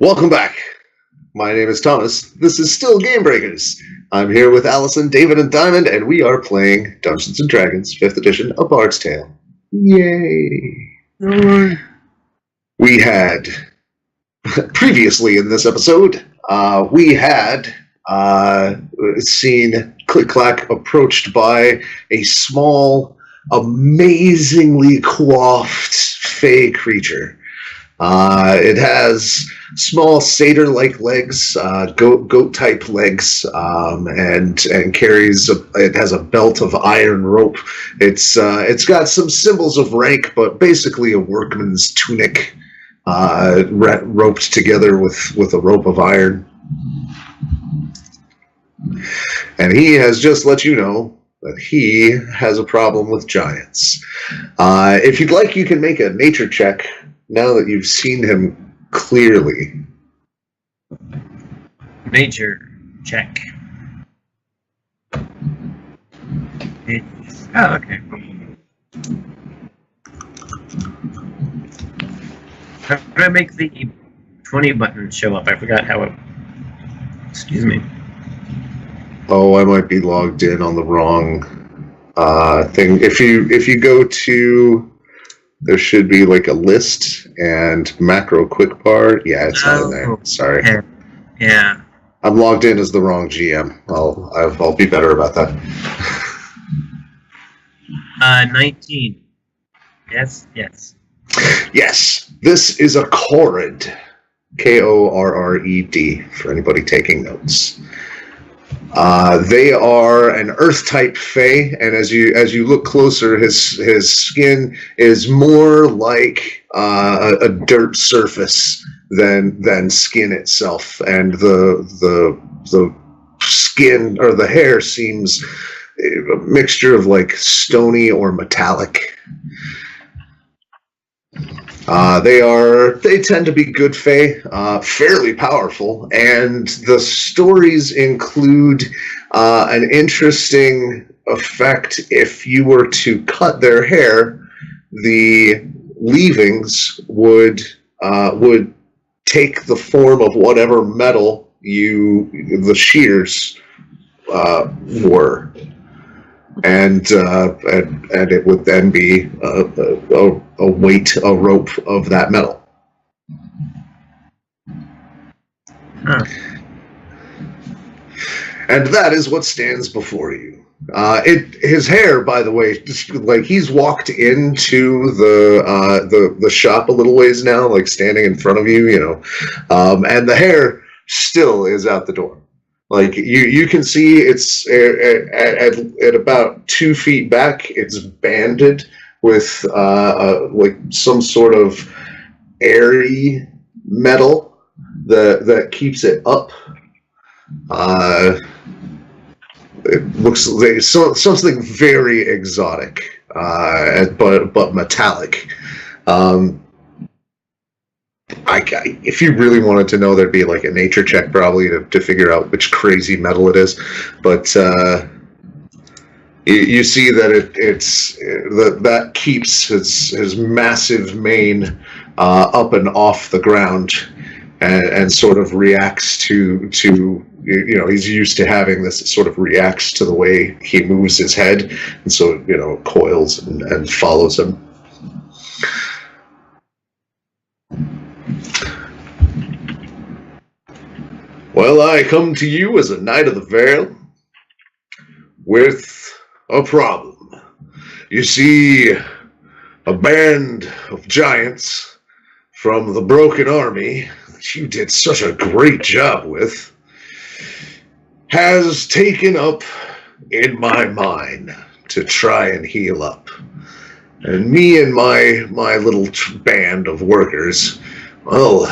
Welcome back. My name is Thomas. This is still GameBreakers. I'm here with Allison, David, and Diamond, and we are playing Dungeons & Dragons 5th edition, A Bard's Tale. Yay! We had, previously in this episode, we had seen Click Clack approached by a small, amazingly coiffed fey creature. It has small satyr-like legs, goat-type legs, and carries it has a belt of iron rope. It's got some symbols of rank, but basically a workman's tunic, roped together with a rope of iron. And he has just let you know that he has a problem with giants. If you'd like, you can make a nature check now that you've seen him clearly. Nature check. Oh, okay. How do I make the 20 button show up? I forgot how it... Excuse me. Oh, I might be logged in on the wrong thing. If you go to... There should be like a list and macro quick bar. Yeah, it's not in there. Sorry. Yeah. I'm logged in as the wrong GM. I'll be better about that. 19. Yes. Yes. This is a Korred. Korred for anybody taking notes. They are an earth-type fey, and as you look closer, his skin is more like a dirt surface than skin itself, and the skin or the hair seems a mixture of like stony or metallic. They tend to be good fae, fairly powerful, and the stories include an interesting effect. If you were to cut their hair, the leavings would take the form of whatever metal the shears were. And it would then be a weight, a rope of that metal. Huh. And that is what stands before you. His hair, by the way, just like he's walked into the shop a little ways now, like standing in front of you, and the hair still is out the door. Like you can see, it's at about 2 feet back. It's banded with like some sort of airy metal that keeps it up. It looks like something very exotic, but metallic. If you really wanted to know, there'd be like a nature check probably to figure out which crazy metal it is. But you see that that keeps his massive mane up and off the ground, and sort of reacts to he's used to having this. It sort of reacts to the way he moves his head, and so coils and follows him. Well, I come to you as a Knight of the Vale with a problem. You see, a band of giants from the Broken Army that you did such a great job with has taken up in my mind to try and heal up. And me and my little band of workers, well,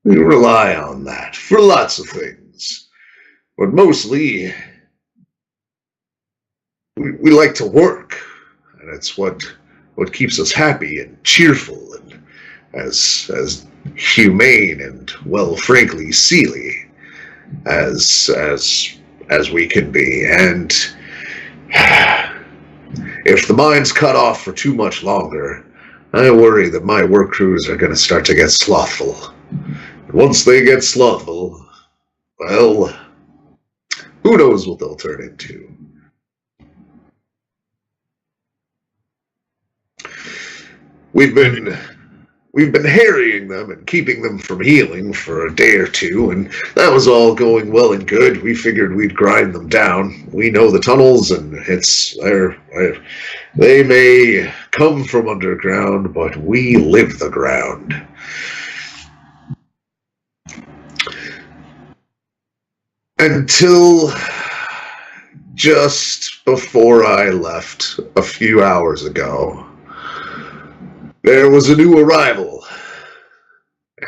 we rely on that for lots of things, but mostly we like to work, and it's what keeps us happy and cheerful and as humane and, well, frankly, seelie as we can be. And if the mine's cut off for too much longer, I worry that my work crews are going to start to get slothful. Once they get slothful, well, who knows what they'll turn into. We've been harrying them and keeping them from healing for a day or two, and that was all going well and good. We figured we'd grind them down. We know the tunnels, and they may come from underground, but we live the ground. Until just before I left a few hours ago, there was a new arrival,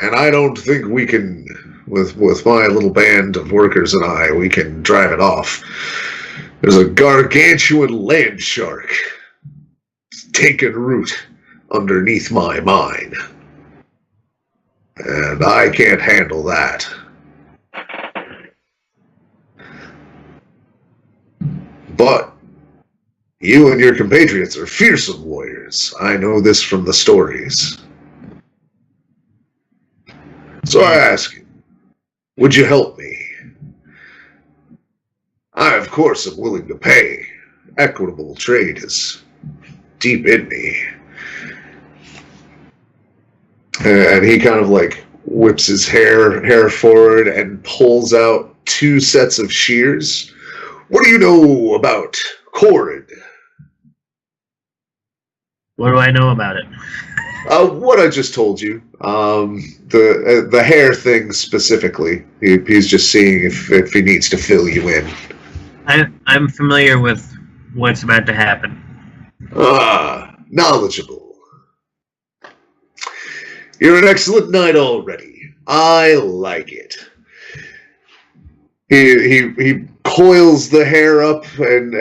and I don't think we can, with my little band of workers and we can drive it off. There's a gargantuan land shark taking root underneath my mine, and I can't handle that. But you and your compatriots are fearsome warriors. I know this from the stories. So I ask you, would you help me? I, of course, am willing to pay. Equitable trade is deep in me. And he kind of like whips his hair forward and pulls out 2 sets of shears. What do you know about Corrid? What do I know about it? What I just told you. The hair thing specifically. He's just seeing if he needs to fill you in. I'm familiar with what's about to happen. Knowledgeable. You're an excellent knight already. I like it. He coils the hair up and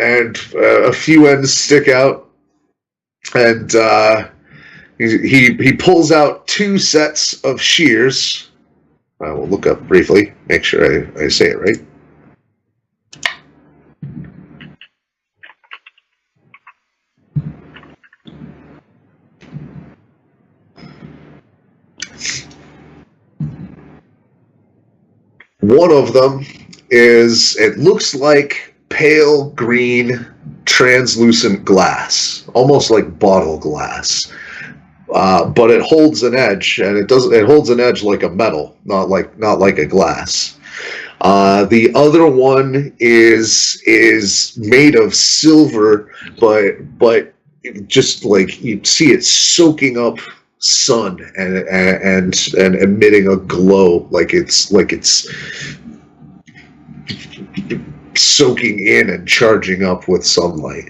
a few ends stick out, and he pulls out 2 sets of shears. I will look up briefly, make sure I say it right. One of them is, it looks like pale green translucent glass, almost like bottle glass, but it holds an edge, and it holds an edge like a metal, not like a glass. The other one is made of silver, but just like you see it soaking up sun and emitting a glow, like it's soaking in and charging up with sunlight.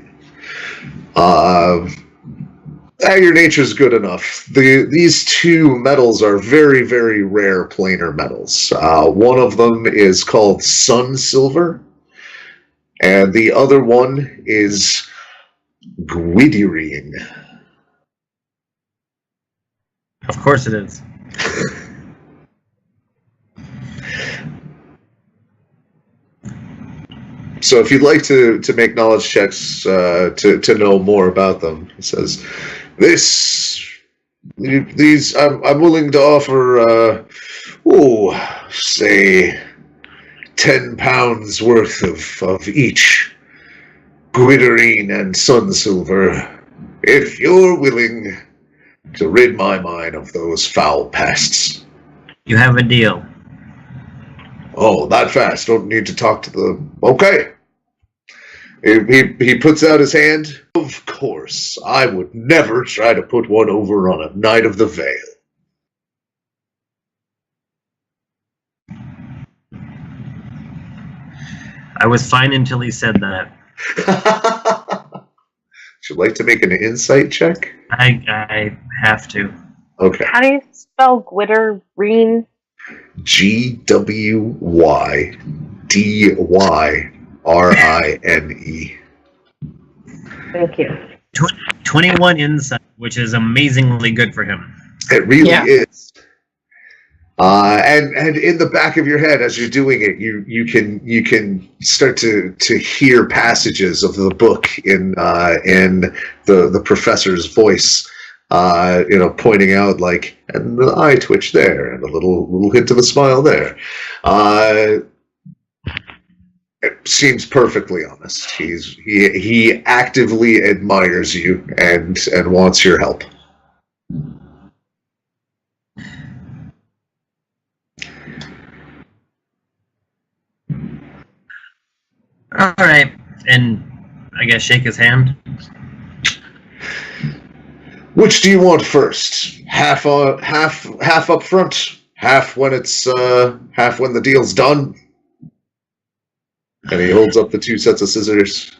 Your nature's good enough. These 2 metals are very, very rare planar metals. One of them is called sun silver, and the other one is gwydrine. Of course it is. So if you'd like to make knowledge checks to know more about them, it says, these I'm willing to offer, say, 10 pounds worth of each gwydrine and sun silver, if you're willing to rid my mind of those foul pests. You have a deal. Oh, that fast. Don't need to talk to the... Okay. He puts out his hand. Of course, I would never try to put one over on a Knight of the Vale. I was fine until he said that. Would you like to make an insight check? I have to. Okay. How do you spell gwydrine? Gwydyrine. Thank you. 21 insight, which is amazingly good for him. It really is. And in the back of your head, as you're doing it, you can start to hear passages of the book in the professor's voice, pointing out like, and the eye twitch there, and a little hint of a smile there. It seems perfectly honest. He actively admires you and wants your help. All right, and I guess shake his hand. Which do you want first? Half up front, half when the deal's done. And he holds up the 2 sets of scissors.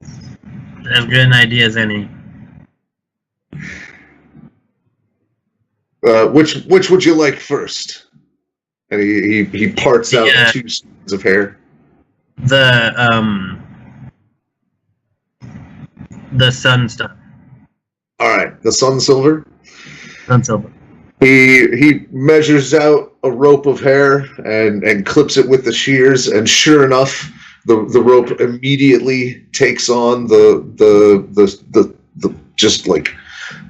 As good an idea as any. Which would you like first? And he parts out 2 strands of hair. The sun stuff. All right, the sun silver. Sun silver. He measures out a rope of hair and clips it with the shears, and sure enough, the rope immediately takes on the just like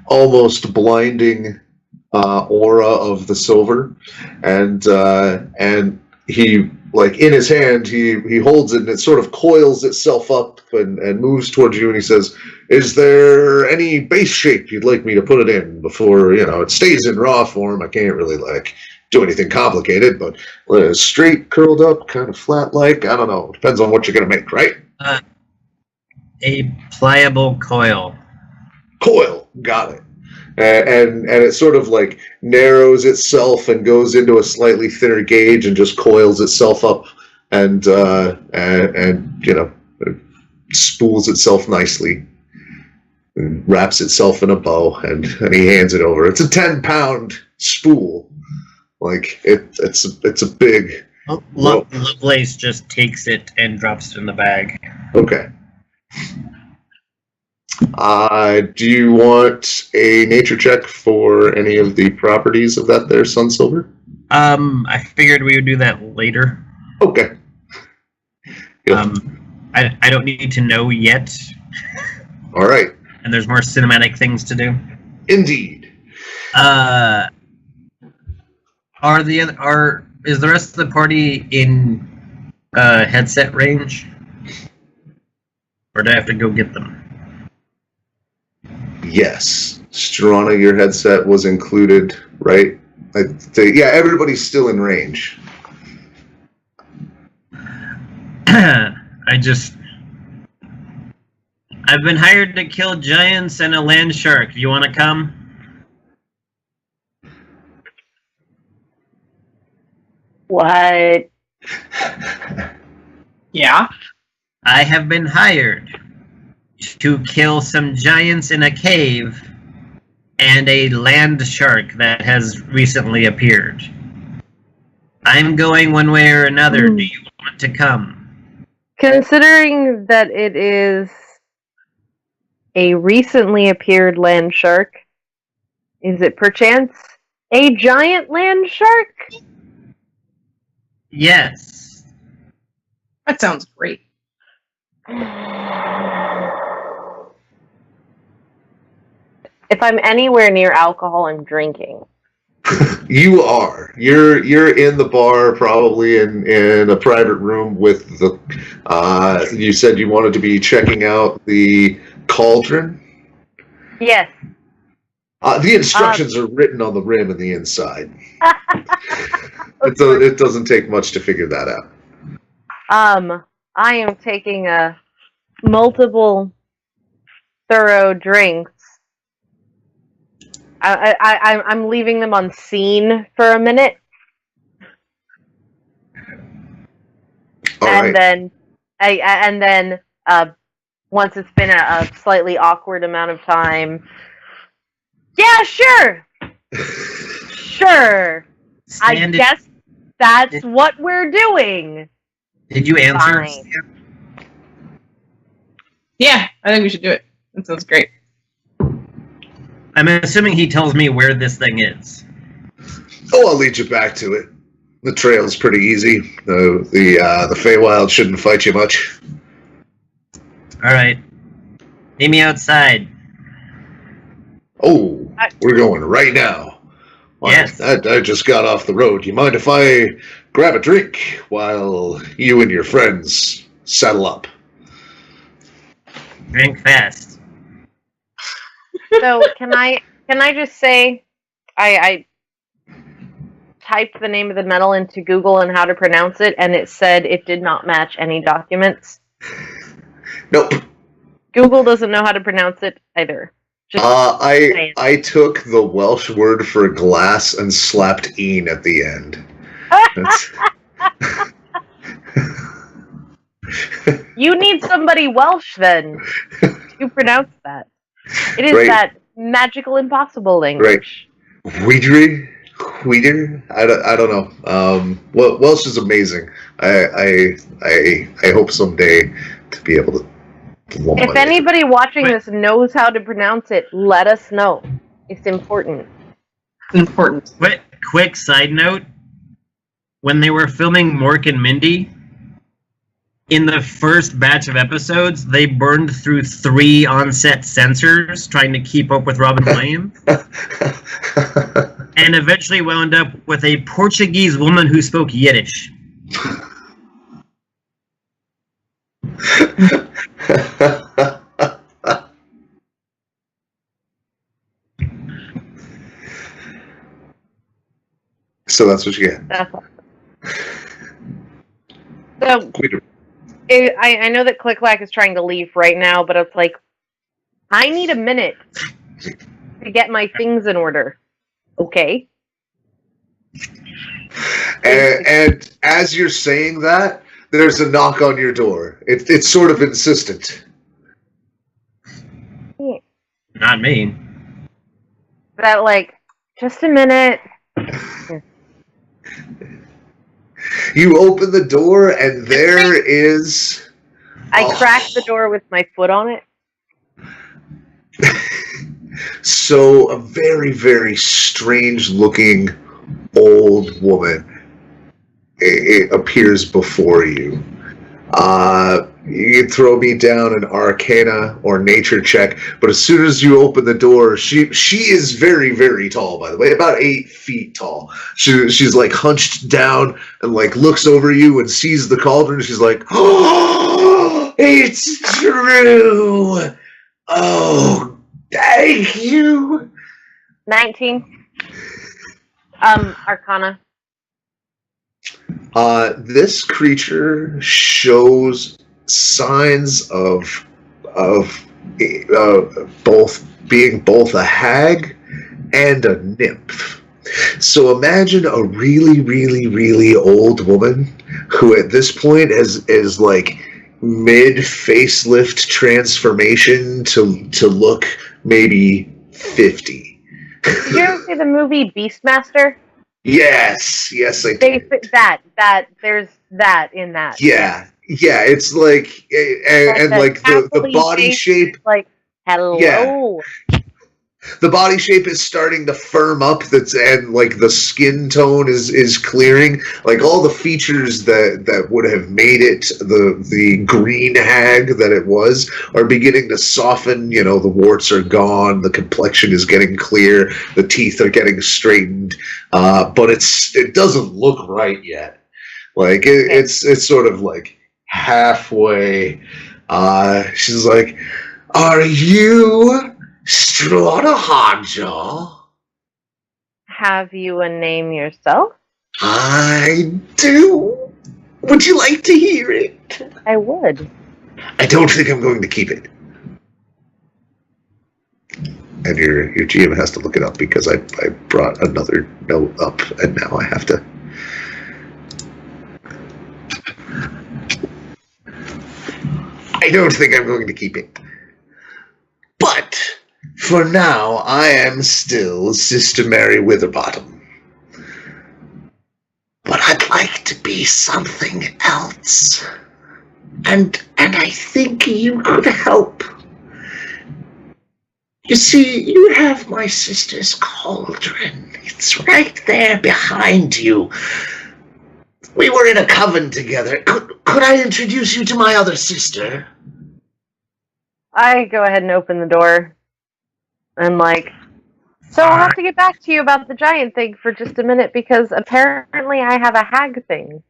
almost blinding aura of the silver, and he, like, in his hand, he holds it, and it sort of coils itself up and moves towards you, and he says, "Is there any base shape you'd like me to put it in before, it stays in raw form? I can't really, do anything complicated, but straight, curled up, kind of flat-like, I don't know. Depends on what you're going to make, right?" A pliable coil. Coil, got it. And it sort of like narrows itself and goes into a slightly thinner gauge and just coils itself up and spools itself nicely and wraps itself in a bow, and he hands it over. It's a 10-pound spool. Like it's a big. Lovelace just takes it and drops it in the bag. Okay. Do you want a nature check for any of the properties of that there sun silver? I figured we would do that later. Okay. Yep. I don't need to know yet. All right. And there's more cinematic things to do. Indeed. Is the rest of the party in headset range? Or do I have to go get them? Yes. Struana, your headset was included, right? Yeah, everybody's still in range. I've been hired to kill giants and a land shark. Do you want to come? What? Yeah. I have been hired to kill some giants in a cave and a land shark that has recently appeared. I'm going one way or another. Do you want to come? Considering that it is a recently appeared land shark, is it perchance a giant land shark? Yes. That sounds great. If I'm anywhere near alcohol, I'm drinking. You are. You're in the bar, probably in a private room with the. You said you wanted to be checking out the cauldron. Yes. The instructions are written on the rim and the inside. It doesn't take much to figure that out. I am taking multiple thorough drinks. I'm leaving them unseen for a minute, All right. then once it's been a slightly awkward amount of time, yeah, sure, sure. I guess that's what we're doing. Did you answer? Fine. Yeah, I think we should do it. That sounds great. I'm assuming he tells me where this thing is. Oh, I'll lead you back to it. The trail's pretty easy. The Feywild shouldn't fight you much. All right. Meet me outside. Oh, we're going right now. Well, Yes. I just got off the road. You mind if I grab a drink while you and your friends saddle up? Drink fast. So can I just say I typed the name of the metal into Google and how to pronounce it, and it said it did not match any documents. Nope. Google doesn't know how to pronounce it either. Just saying. I took the Welsh word for glass and slapped "een" at the end. You need somebody Welsh then to pronounce that. It is Right. that magical impossible language. Weeder? I don't know. Welsh is amazing. I hope someday to be able to. If anybody watching this knows how to pronounce it, let us know. It's important. Important. Quick side note. When they were filming Mork and Mindy, in the first batch of episodes, they burned through 3 on-set censors trying to keep up with Robin Williams. And eventually wound up with a Portuguese woman who spoke Yiddish. So that's what you get. That's awesome. So, I know that ClickClack is trying to leave right now, but it's like, I need a minute to get my things in order. Okay? And as you're saying that, there's a knock on your door. It's sort of insistent. Not me. That, like, just a minute. You open the door, and there is... I cracked the door with my foot on it. So, a very, very strange-looking old woman it appears before you. You can throw me down an Arcana or Nature check, but as soon as you open the door, she is very, very tall, by the way, about 8 feet tall. She's like hunched down and like looks over you and sees the cauldron. She's like, "Oh, it's true! Oh, thank you!" 19. Arcana. This creature shows signs of being both a hag and a nymph. So imagine a really, really, really old woman who at this point is like mid facelift transformation to look maybe 50. Did you ever see the movie Beastmaster? Yes, I did. There's that in that. Yeah, it's like and like the body shape. Like, hello. Yeah. The body shape is starting to firm up. And like the skin tone is clearing. Like all the features that would have made it the green hag that it was are beginning to soften. You know, the warts are gone. The complexion is getting clear. The teeth are getting straightened. But it doesn't look right yet. Like it's sort of like halfway. She's like, "Are you Struana Hardjaw?" Have you a name yourself? I do. Would you like to hear it? I would. I don't think I'm going to keep it. And your GM has to look it up because I brought another note up and now I have to. I don't think I'm going to keep it. But for now, I am still Sister Mary Witherbottom. But I'd like to be something else. And I think you could help. You see, you have my sister's cauldron. It's right there behind you. We were in a coven together. Could I introduce you to my other sister? I go ahead and open the door. And like, So I'll have to get back to you about the giant thing for just a minute because apparently I have a hag thing.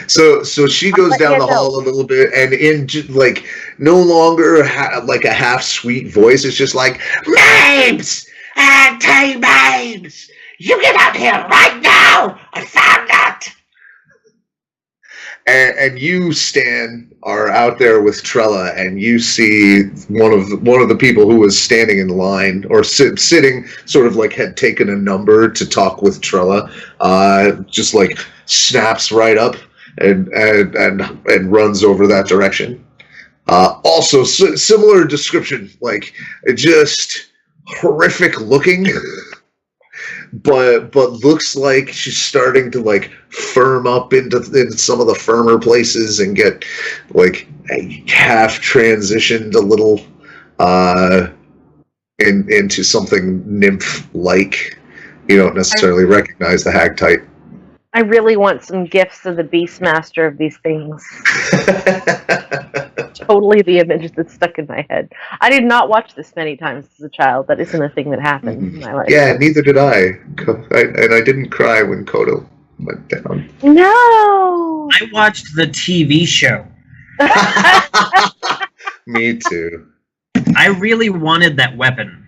So she goes down the hall a little bit, and in like no longer like a half sweet voice, it's just like, "Babes, babes, you get out here right now! I found out." And you, Stan, are out there with Trella, and you see one of the people who was standing in line or sitting, sort of like had taken a number to talk with Trella. Just like snaps right up and runs over that direction. Also, similar description, like just horrific looking. But looks like she's starting to like firm up into some of the firmer places and get like half transitioned a little into something nymph like. You don't necessarily recognize the hag type. I really want some gifts of the Beastmaster of these things. Totally the image that's stuck in my head. I did not watch this many times as a child. That isn't a thing that happened in my life. Yeah, neither did I. And I didn't cry when Kodo went down. No! I watched the TV show. Me too. I really wanted that weapon.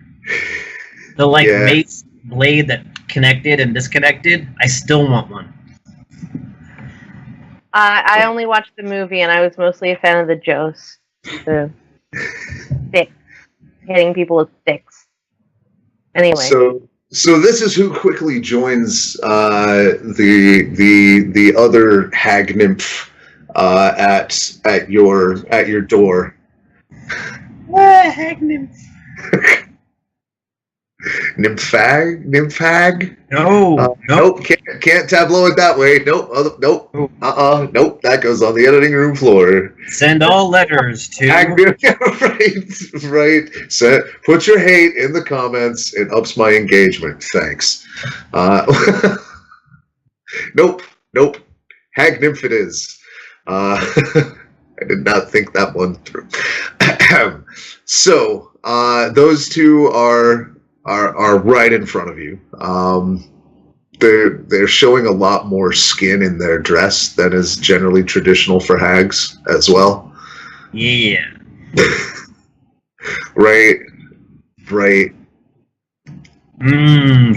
The mace blade that connected and disconnected. I still want one. I only watched the movie, and I was mostly a fan of the Joes. The stick. Hitting people with sticks. Anyway. So this is who quickly joins the other hag nymph at your door. Hag nymph. Nymphag? No. Nope. Can't tableau it that way. Nope. Nope. That goes on the editing room floor. Send all letters to. Right. Put your hate in the comments. It ups my engagement. Thanks. Nope. Hag nymph it is. I did not think that one through. So those two are right in front of you. They're showing a lot more skin in their dress than is generally traditional for hags as well. Yeah. Right.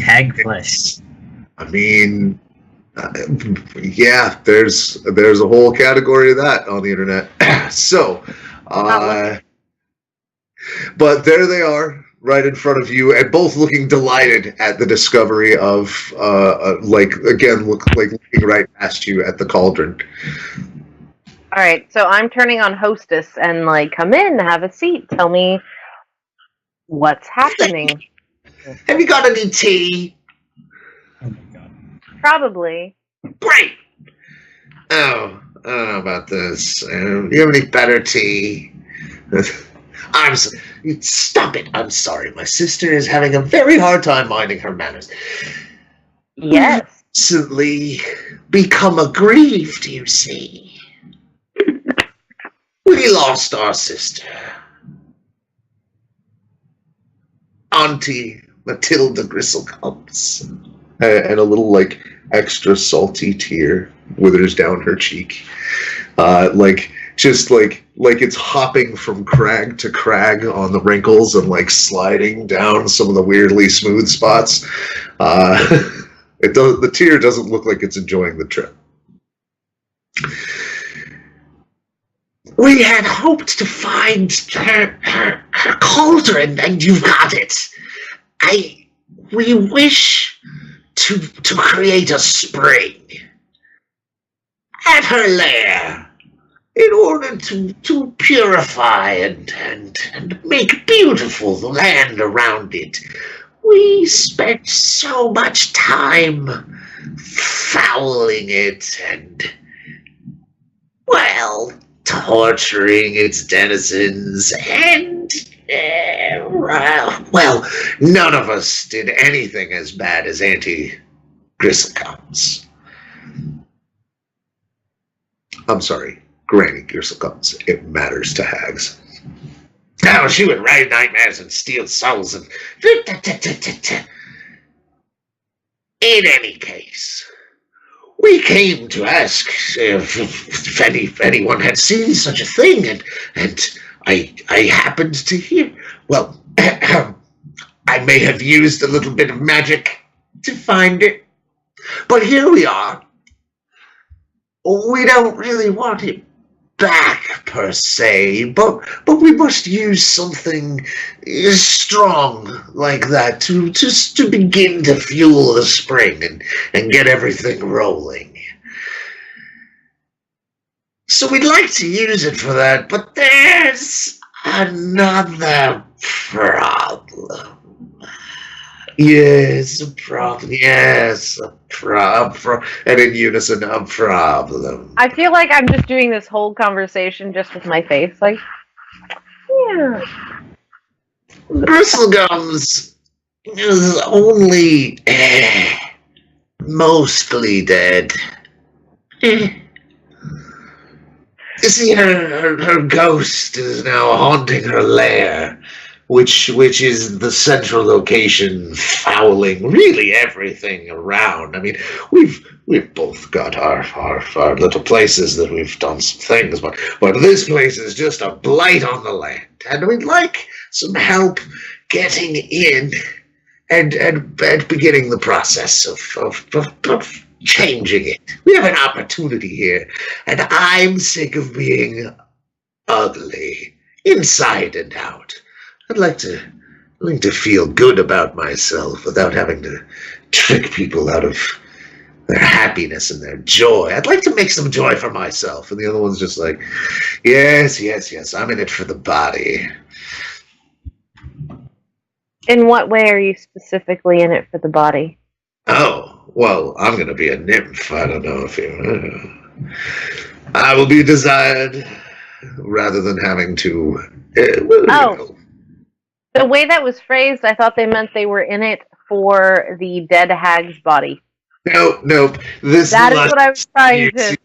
Hag flesh. I mean, yeah. There's a whole category of that on the internet. So, but there they are. Right in front of you, and both looking delighted at the discovery of, looking right past you at the cauldron. All right, so I'm turning on hostess and come in, have a seat, tell me what's happening. Have you got any tea? Oh my god. Probably. Great. Oh, I don't know about this. Do you have any better tea? Stop it. I'm sorry. My sister is having a very hard time minding her manners. Yes. Recently become aggrieved, you see. We lost our sister. Auntie Matilda Gristlecombs. And a little, extra salty tear withers down her cheek. Just like it's hopping from crag to crag on the wrinkles and sliding down some of the weirdly smooth spots. The tear doesn't look like it's enjoying the trip. We had hoped to find her cauldron, and you've got it. We wish to create a spring at her lair. In order to purify and make beautiful the land around it. We spent so much time fouling it and, torturing its denizens and, none of us did anything as bad as Auntie Gristlecombs. I'm sorry. Granny Gristlecombs, it matters to hags. Now she would ride nightmares and steal souls and In any case, we came to ask if anyone had seen such a thing, and I happened to hear. Well, I may have used a little bit of magic to find it, but here we are. We don't really want it back per se, but we must use something strong like that to begin to fuel the spring and get everything rolling. So we'd like to use it for that, but there's another problem. Yes, a problem. Yes, a problem. And in unison, a problem. I feel like I'm just doing this whole conversation just with my face. Like, yeah. Bristlegums is only mostly dead. You see, her ghost is now haunting her lair, which is the central location, fouling really everything around. I mean, we've both got our little places that we've done some things, but this place is just a blight on the land, and we'd like some help getting in and beginning the process of changing it. We have an opportunity here, and I'm sick of being ugly, inside and out. I'd like to feel good about myself without having to trick people out of their happiness and their joy. I'd like to make some joy for myself. And the other one's just like, yes, I'm in it for the body. In what way are you specifically in it for the body? Oh, well, I'm going to be a nymph. I don't know if you... I will be desired rather than having to... The way that was phrased, I thought they meant they were in it for the dead hag's body. Nope. That is what I was trying to...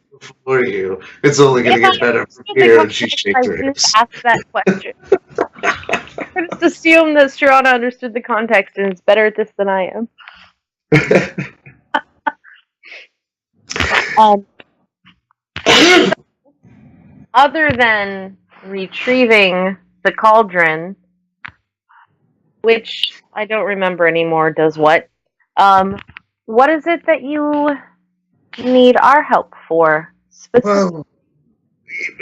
For you. It's only going to get better from here, and she shakes her hips. Ask that question. I just assume that Struana understood the context and is better at this than I am. Other than retrieving the cauldron, which I don't remember anymore does what is it that you need our help for? Well,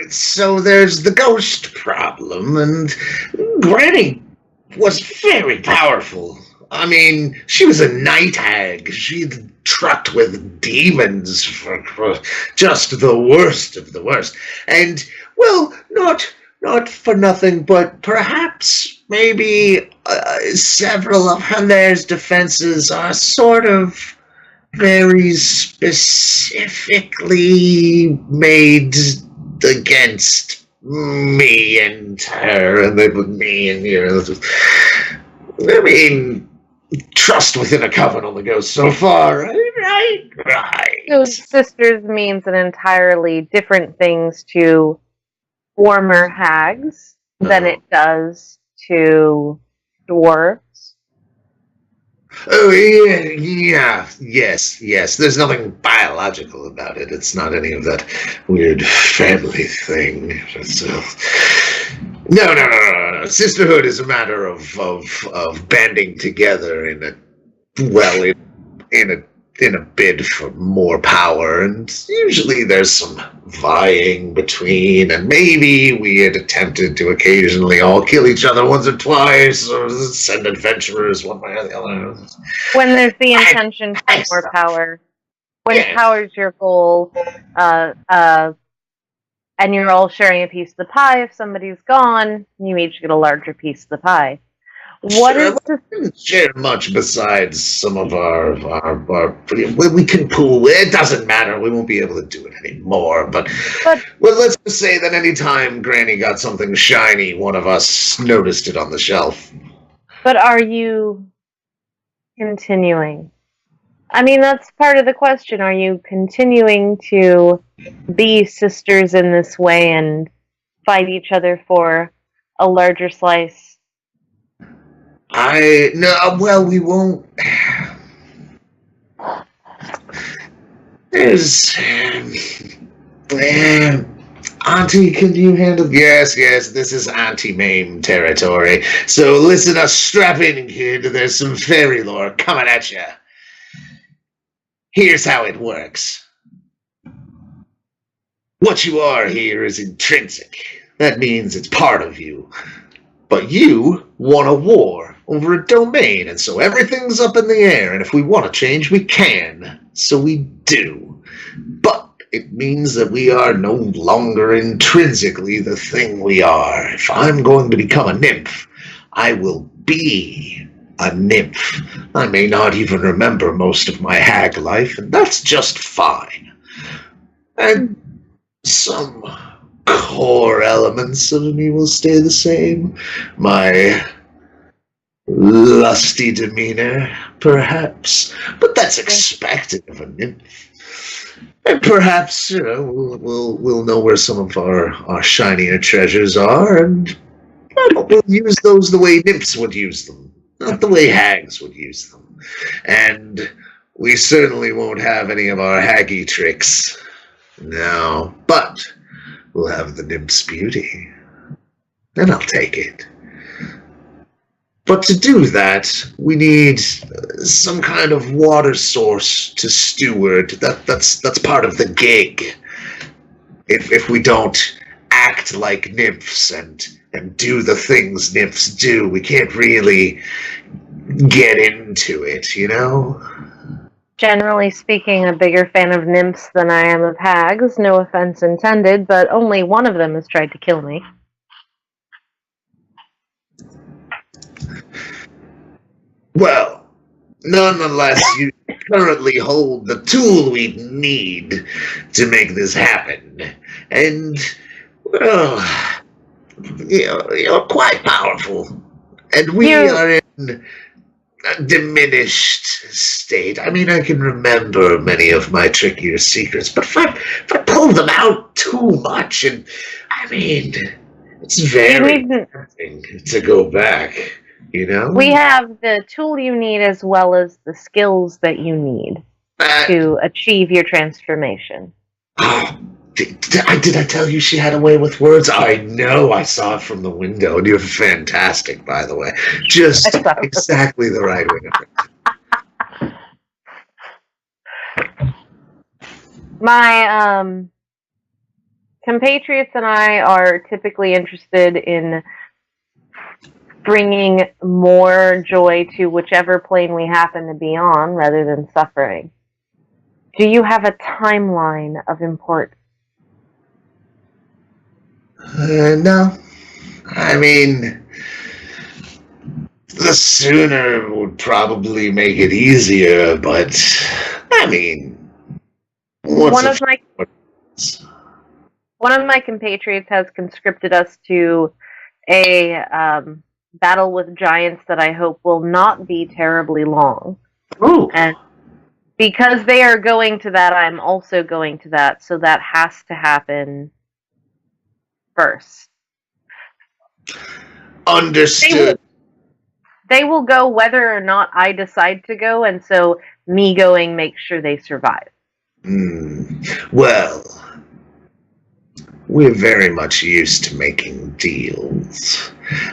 so there's the ghost problem, and Granny was very powerful. I mean, she was a night hag. She'd trucked with demons for just the worst of the worst. And, well, not for nothing, but perhaps maybe several of her lair's defenses are sort of very specifically made against me and her, and then with me and you. I mean, trust within a coven only goes so far, right? So sisters means an entirely different things to former hags than it does to dwarves. Oh, yes. There's nothing biological about it. It's not any of that weird family thing. No. Sisterhood is a matter of banding together in a bid for more power, and usually there's some vying between, and maybe we had attempted to occasionally all kill each other once or twice, or send adventurers one way or the other. When there's the intention for more power, when power's your goal, and you're all sharing a piece of the pie, if somebody's gone, you each get a larger piece of the pie. What is we didn't share much besides some of our we can pool. It doesn't matter. We won't be able to do it anymore. But well, let's just say that any time Granny got something shiny, one of us noticed it on the shelf. But are you continuing? I mean, that's part of the question. Are you continuing to be sisters in this way and fight each other for a larger slice? Well, we won't. There's... Auntie, can you handle... Yes, this is Auntie Mame territory. So listen up, strap in, kid. There's some fairy lore coming at you. Here's how it works. What you are here is intrinsic. That means it's part of you. But you won a war over a domain, and so everything's up in the air, and if we want to change, we can. So we do. But it means that we are no longer intrinsically the thing we are. If I'm going to become a nymph, I will be a nymph. I may not even remember most of my hag life, and that's just fine. And some core elements of me will stay the same. My lusty demeanor, perhaps, but that's expected of a nymph. And perhaps, we'll know where some of our shinier treasures are, and we'll use those the way nymphs would use them, not the way hags would use them. And we certainly won't have any of our haggy tricks. No, but we'll have the nymph's beauty, and I'll take it. But to do that, we need some kind of water source to steward. That's part of the gig. If we don't act like nymphs and do the things nymphs do, we can't really get into it, you know? Generally speaking, a bigger fan of nymphs than I am of hags. No offense intended, but only one of them has tried to kill me. Well, nonetheless, you currently hold the tool we need to make this happen. And, well, you're quite powerful. And we are in a diminished state. I mean, I can remember many of my trickier secrets, but if I pull them out too much, and I mean, it's very tempting to go back, you know? We have the tool you need as well as the skills that you need to achieve your transformation. Did I tell you she had a way with words? I know, I saw it from the window, and you're fantastic, by the way. Just exactly the right way to put it. My compatriots and I are typically interested in bringing more joy to whichever plane we happen to be on rather than suffering. Do you have a timeline of importance? No. I mean, the sooner would probably make it easier, but, I mean, one of my compatriots has conscripted us to a battle with giants that I hope will not be terribly long. Ooh. And because they are going to that, I'm also going to that, so that has to happen first. Understood. They will go whether or not I decide to go, and so me going makes sure they survive. Well, we're very much used to making deals.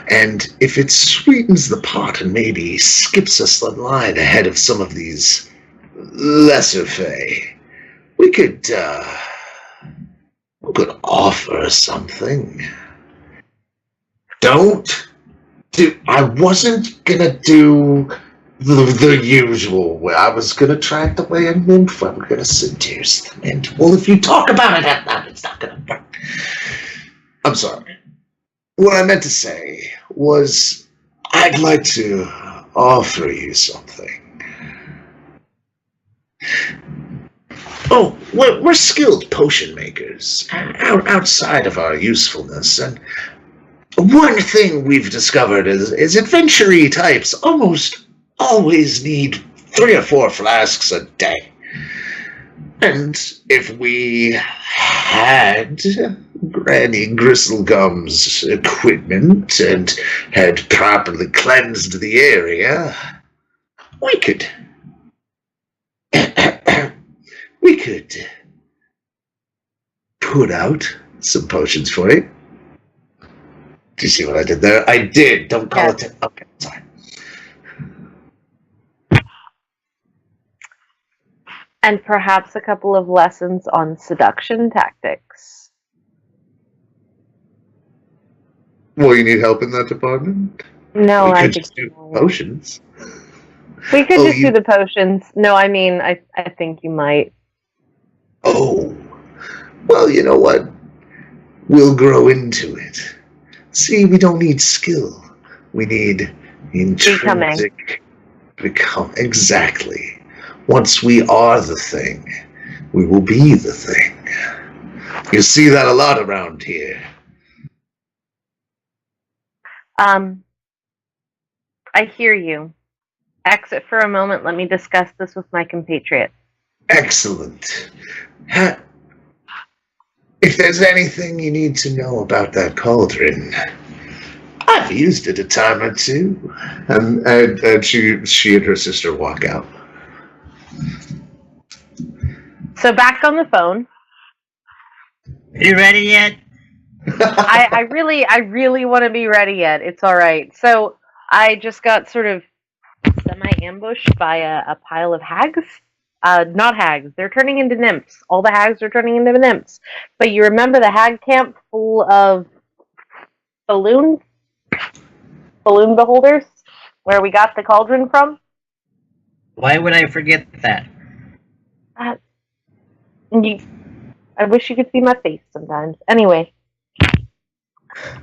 And if it sweetens the pot and maybe skips us the line ahead of some of these lesser fae, we could offer something. I wasn't gonna do the usual way. I was gonna attract away a nymph. I'm gonna seduce them. And, well, if you talk about it out loud, it's not gonna work. I'm sorry. What I meant to say was, I'd like to offer you something. Oh, we're skilled potion makers, outside of our usefulness, and one thing we've discovered is adventure-y types almost always need 3 or 4 flasks a day. And if we had Granny Gristlegum's equipment and had properly cleansed the area, we we could put out some potions for you. Do you see what I did there? I did. Don't call it. Okay, sorry. And perhaps a couple of lessons on seduction tactics. Well, you need help in that department? No, we I could think just do potions. we could just do the potions. No, I mean, I think you might. Oh, well, you know what? We'll grow into it. See, we don't need skill. We need intrinsic become. Exactly. Once we are the thing, we will be the thing. You see that a lot around here. I hear you. Exit for a moment. Let me discuss this with my compatriots. Excellent. If there's anything you need to know about that cauldron, I've used it a time or two. And she and her sister walk out. So back on the phone. Are you ready yet? I really want to be ready yet. It's all right. So I just got sort of semi-ambushed by a pile of hags. Not hags. They're turning into nymphs. All the hags are turning into nymphs. But you remember the hag camp full of balloon beholders, where we got the cauldron from? Why would I forget that? I wish you could see my face sometimes. Anyway.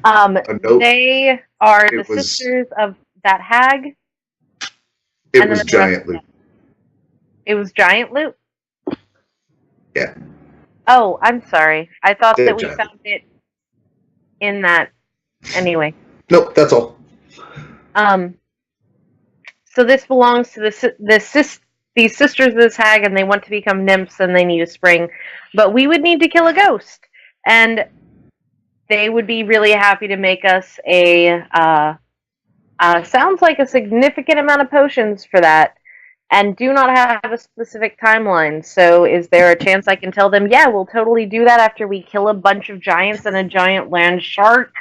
They are the sisters of that hag. It was giant loot. It was giant loot? Yeah. Oh, I'm sorry. I thought that we found it in that. Anyway. Nope, that's all. So this belongs to these sisters of this hag, and they want to become nymphs, and they need a spring. But we would need to kill a ghost. And they would be really happy to make us sounds like a significant amount of potions for that, and do not have a specific timeline. So is there a chance I can tell them, yeah, we'll totally do that after we kill a bunch of giants and a giant land shark?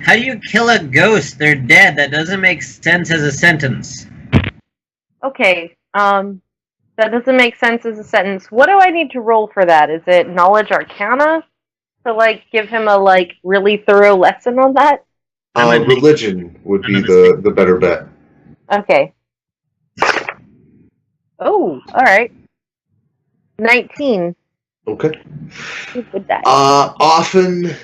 How do you kill a ghost? They're dead. That doesn't make sense as a sentence. Okay, that doesn't make sense as a sentence. What do I need to roll for that? Is it Knowledge Arcana? To, like, give him a, like, really thorough lesson on that? Religion would be the better bet. Okay. Oh, alright. 19. Okay. Good die. Often,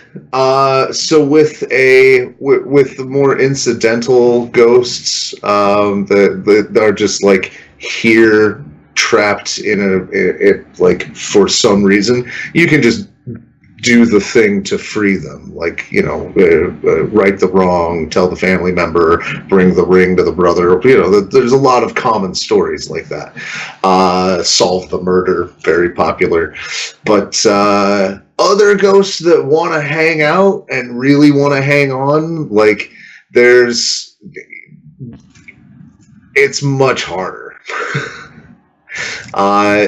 so with the more incidental ghosts, that are just like here trapped in like for some reason, you can just do the thing to free them, like, you know, right the wrong, tell the family member, bring the ring to the brother. You know, there's a lot of common stories like that. Solve the murder, very popular. But other ghosts that want to hang out and really want to hang on, like, it's much harder.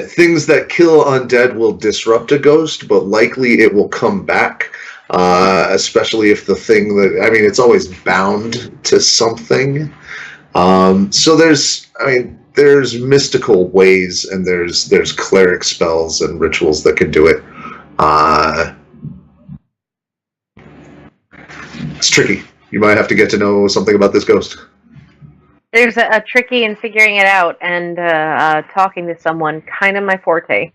Things that kill undead will disrupt a ghost, but likely it will come back, especially if the thing it's always bound to something. So there's mystical ways, and there's cleric spells and rituals that can do it. It's tricky. You might have to get to know something about this ghost. There's a tricky in figuring it out, and talking to someone, kind of my forte.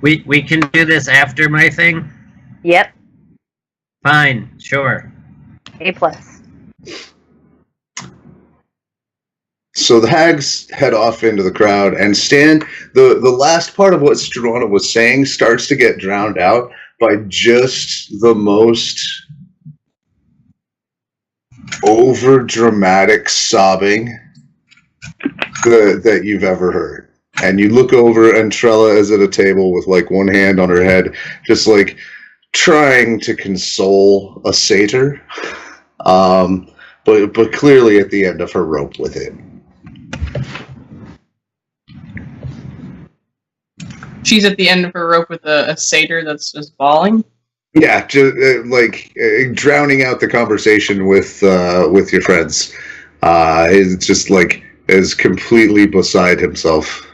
We can do this after my thing? Yep. Fine, sure. A+. So the hags head off into the crowd, and Stan, the last part of what Struana was saying starts to get drowned out by just the most over-dramatic sobbing that you've ever heard. And you look over, and Trella is at a table with, like, one hand on her head, just, like, trying to console a satyr. but clearly at the end of her rope with it. She's at the end of her rope with a satyr that's just bawling. Yeah, just, drowning out the conversation with your friends. Is just is completely beside himself.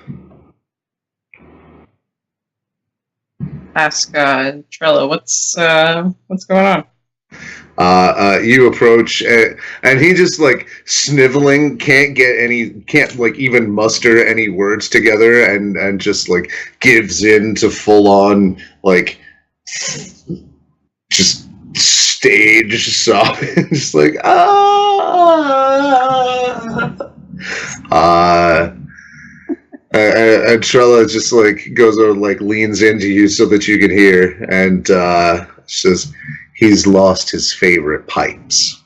Ask Trello, what's going on? You approach, and he just sniveling, can't even muster any words together, and just gives in to full on just stage sobbing, just and Trella just goes over, leans into you so that you can hear, and says he's lost his favorite pipes,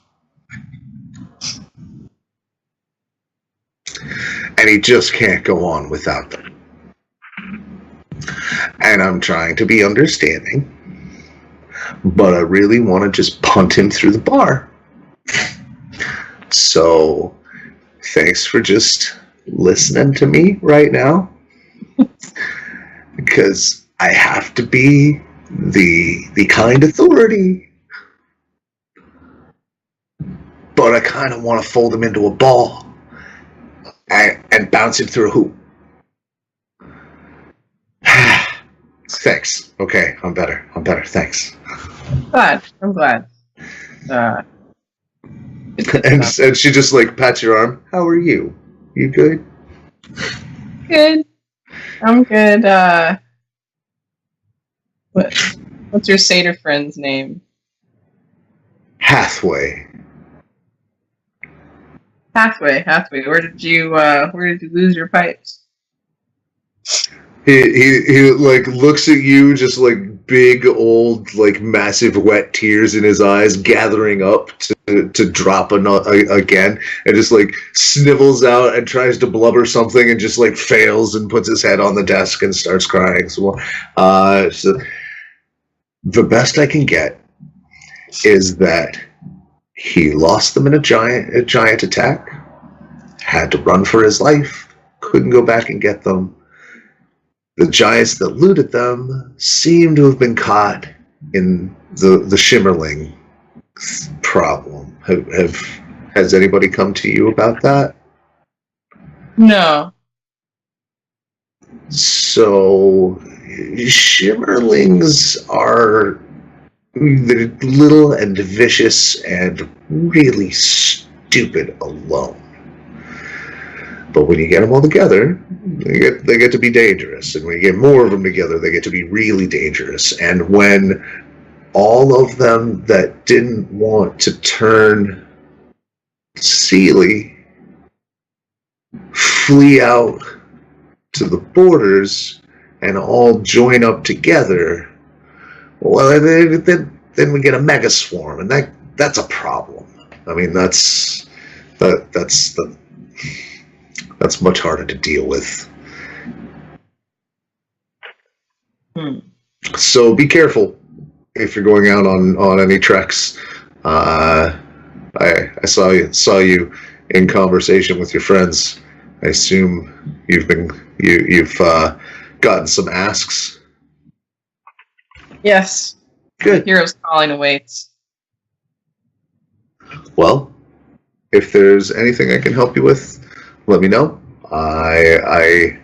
and he just can't go on without them. And I'm trying to be understanding, but I really want to just punt him through the bar. So thanks for just listening to me right now, because I have to be the kind authority, but I kind of want to fold him into a ball and bounce him through a hoop. Thanks. Okay, I'm better. Thanks. I'm glad. And she just pats your arm. How are you? You good? Good. I'm good. What's your satyr friend's name? Hathaway. Hathaway. Where did you lose your pipes? He looks at you, just big old massive wet tears in his eyes gathering up to drop again, and just snivels out and tries to blubber something and just fails and puts his head on the desk and starts crying. So the best I can get is that he lost them in a giant attack, had to run for his life, couldn't go back and get them. The giants that looted them seem to have been caught in the Shimmerling problem. Has anybody come to you about that? No. So Shimmerlings are little and vicious and really stupid alone. But when you get them all together, they get to be dangerous. And when you get more of them together, they get to be really dangerous. And when all of them that didn't want to turn Sealy flee out to the borders and all join up together, well, then we get a mega swarm, and that's a problem. I mean, that's much harder to deal with. So be careful if you're going out on any treks. I saw you in conversation with your friends. I assume you've gotten some asks. Yes. Good. Hero's calling awaits. Well, if there's anything I can help you with, let me know. I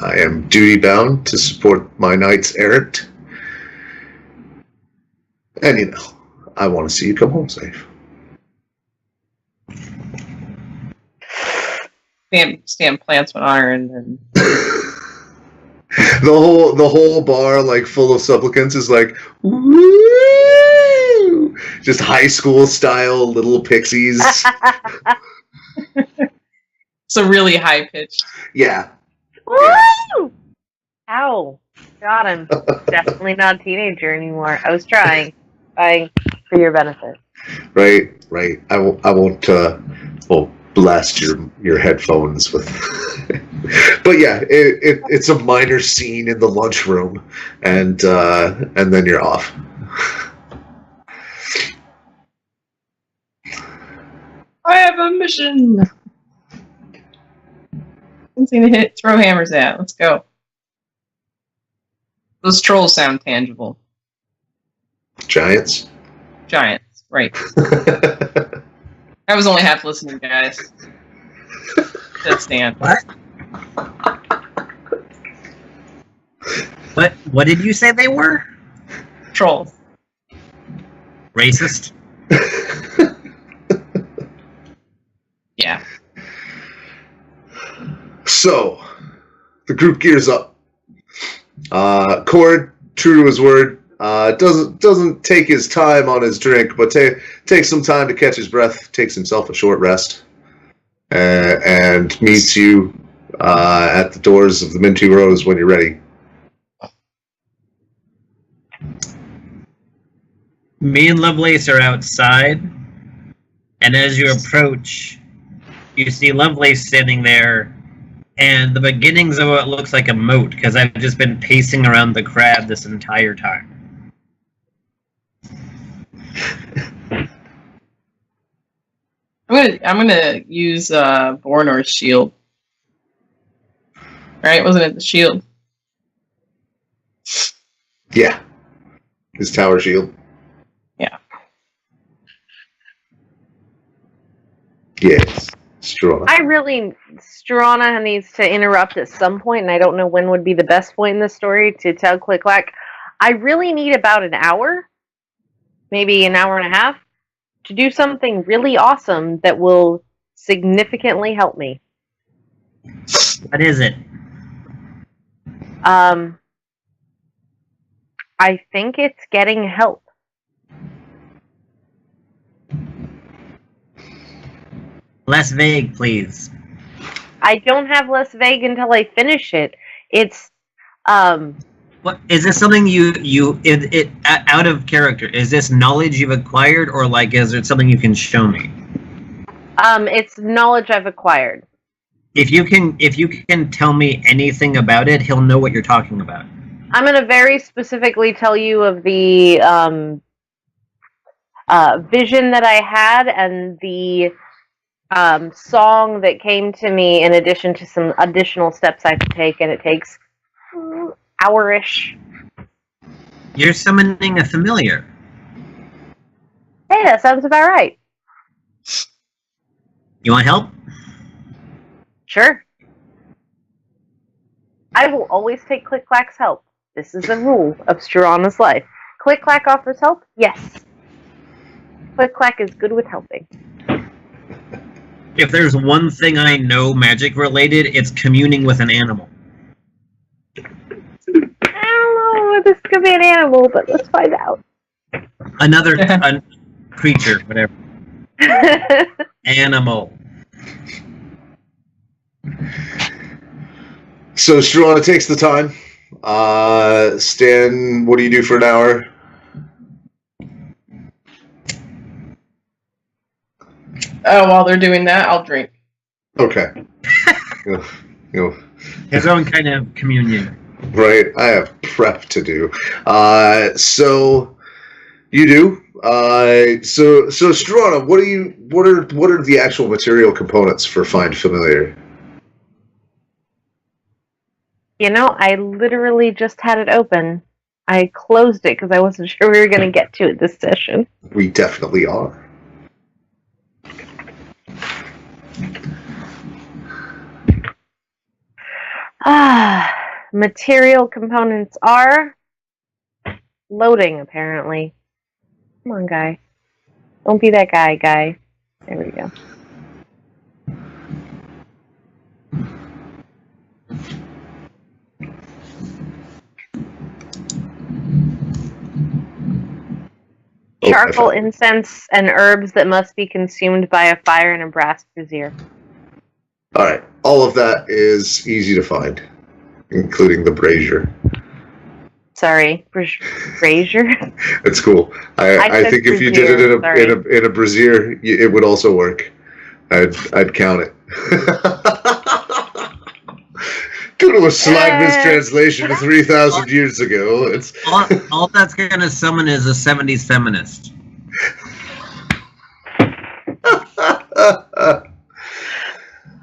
am duty bound to support my knights errant, and I want to see you come home safe. Stan plants one on her and the whole bar full of supplicants is woo! Just high school style little pixies. So really high pitched. Yeah. Woo! Ow. Got him. Definitely not a teenager anymore. I was trying for your benefit. Right. I won't blast your headphones with. But yeah, it's a minor scene in the lunchroom, and then you're off. have a mission. Something to throw hammers at. Let's go. Those trolls sound tangible. Giants? Giants, right. I was only half listening, guys. That's Stan. What? What did you say they were? Trolls. Racist? Yeah. So, the group gears up. Cord, true to his word, doesn't take his time on his drink, but takes some time to catch his breath, takes himself a short rest, and meets you at the doors of the Minty Rose when you're ready. Me and Lovelace are outside, and as you approach, you see Lovelace standing there, and the beginnings of what looks like a moat, because I've just been pacing around the crab this entire time. I'm gonna use Bornor's shield. Right? Wasn't it the shield? Yeah. His tower shield. Yeah. Yes. Struana. Struana needs to interrupt at some point, and I don't know when would be the best point in the story to tell Click Clack. I really need about an hour, maybe an hour and a half, to do something really awesome that will significantly help me. What is it? I think it's getting help. Less vague, please. I don't have less vague until I finish it. It's, What is this? Something it out of character? Is this knowledge you've acquired, or like is it something you can show me? it's knowledge I've acquired. If you can tell me anything about it, he'll know what you're talking about. I'm going to very specifically tell you of the vision that I had and the song that came to me in addition to some additional steps I could take, and it takes hour-ish. You're summoning a familiar. Hey, that sounds about right. You want help? Sure. I will always take Click Clack's help. This is a rule of Struana's life. Click Clack offers help? Yes. Click Clack is good with helping. If there's one thing I know magic related, it's communing with an animal. I don't know if this could be an animal, but let's find out. Another creature, whatever. Animal. So Struana takes the time. Stan, what do you do for an hour? While they're doing that, I'll drink. Okay. His own kind of communion. Right, I have prep to do. So you do. So Struana, what are the actual material components for Find Familiar? You know, I literally just had it open. I closed it because I wasn't sure we were going to get to it this session. We definitely are. Material components are loading, apparently. Come on, guy. Don't be that guy. There we go. Charcoal, incense, and herbs that must be consumed by a fire in a brass brazier. Alright, all of that is easy to find, including the brazier. Sorry, brazier? It's cool. I think if you did it in a brazier, it would also work. I'd count it. Due to a slight mistranslation 3,000 years ago, it's all that's gonna summon is a 70s feminist.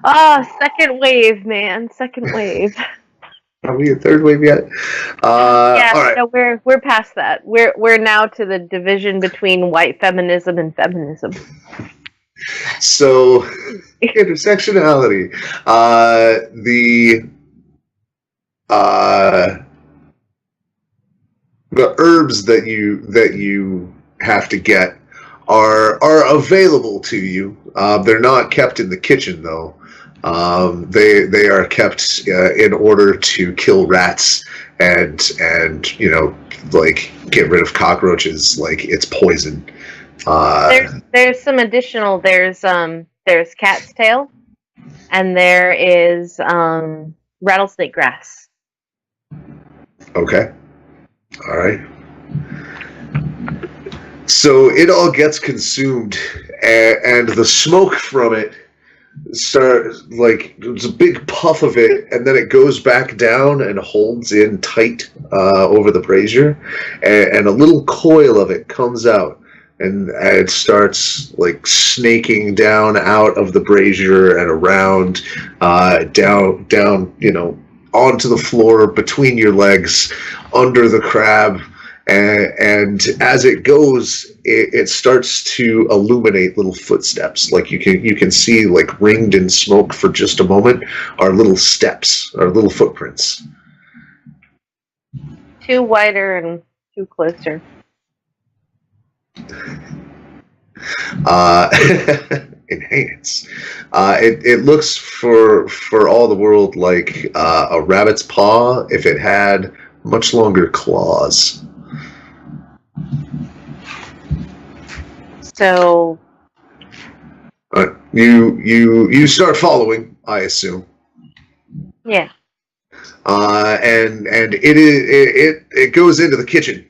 Second wave, man. Second wave. Are we a third wave yet? Yeah, all right. no, we're past that. We're now to the division between white feminism and feminism. So, intersectionality. The herbs that you have to get are available to you. They're not kept in the kitchen though. They are kept in order to kill rats and like get rid of cockroaches. Like it's poison. There's some additional. There's cat's tail, and there is rattlesnake grass. Okay. All right. So it all gets consumed, and the smoke from it starts like there's a big puff of it, and then it goes back down and holds in tight over the brazier, and a little coil of it comes out, and it starts like snaking down out of the brazier and around, down, onto the floor between your legs, under the crab, and as it goes, it starts to illuminate little footsteps. Like you can see, like ringed in smoke for just a moment, are little steps, are little footprints. Two wider and two closer. Enhance. It looks for all the world like a rabbit's paw if it had much longer claws. So you start following, I assume. Yeah. And it goes into the kitchen.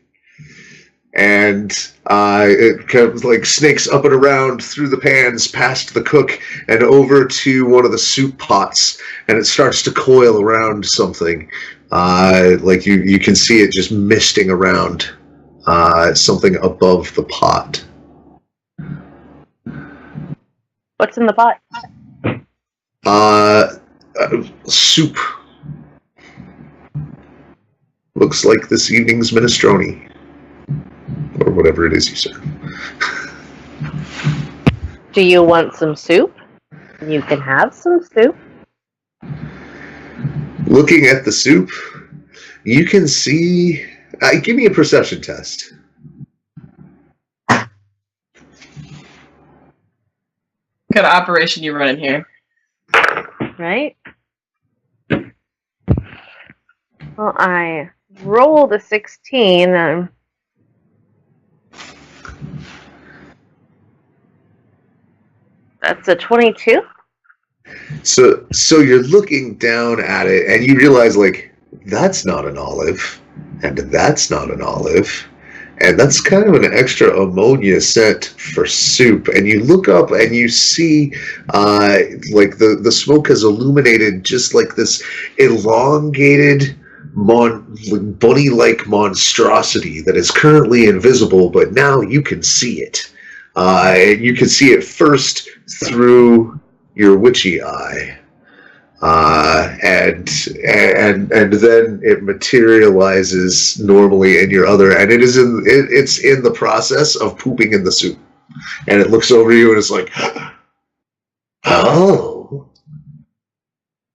And it comes like snakes up and around through the pans, past the cook, and over to one of the soup pots, and it starts to coil around something. Like you can see it just misting around something above the pot. What's in the pot? Soup. Looks like this evening's minestrone. Or whatever it is you serve. Do you want some soup? You can have some soup. Looking at the soup, you can see... give me a perception test. What kind of operation you running here? Right? Well, I rolled a 16. That's a 22. So you're looking down at it, and you realize, like, that's not an olive, and that's not an olive, and that's kind of an extra ammonia scent for soup. And you look up, and you see, like, the smoke has illuminated just like this elongated, bunny-like monstrosity that is currently invisible, but now you can see it. And you can see it first through your witchy eye, and then it materializes normally in your other, and it's in the process of pooping in the soup, and it looks over you and it's like, oh,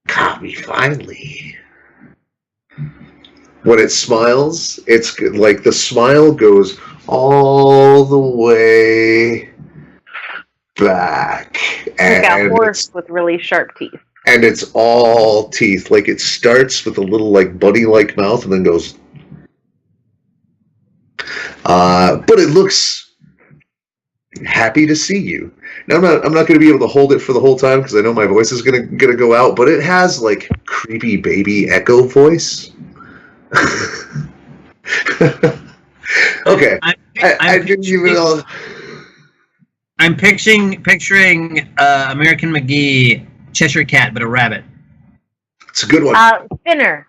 caught me finally. When it smiles, it's like the smile goes all the way back. Like a horse with really sharp teeth. And it's all teeth. Like it starts with a little like bunny-like mouth and then goes. But it looks happy to see you. Now I'm not going to be able to hold it for the whole time because I know my voice is going to go out. But it has like creepy baby echo voice. Okay. I'm picturing American McGee, Cheshire Cat, but a rabbit. It's a good one. Thinner.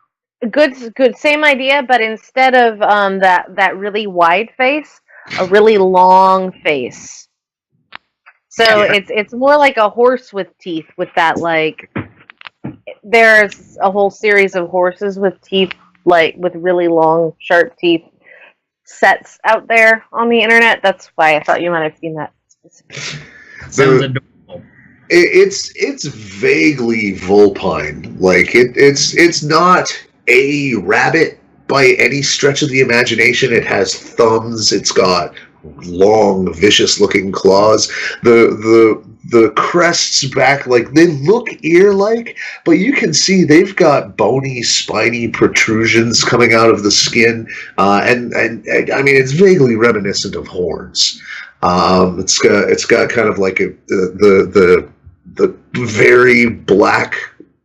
Good. Same idea, but instead of that really wide face, a really long face. So it's more like a horse with teeth, with that like. There's a whole series of horses with teeth, like with really long, sharp teeth sets out there on the internet. That's why I thought you might have seen that specifically. Sounds adorable. It's vaguely vulpine. Like it's not a rabbit by any stretch of the imagination. It has thumbs. It's got long, vicious-looking claws. The crests back, like, they look ear-like, but you can see they've got bony, spiny protrusions coming out of the skin, and I mean, it's vaguely reminiscent of horns. It's got kind of like the very black,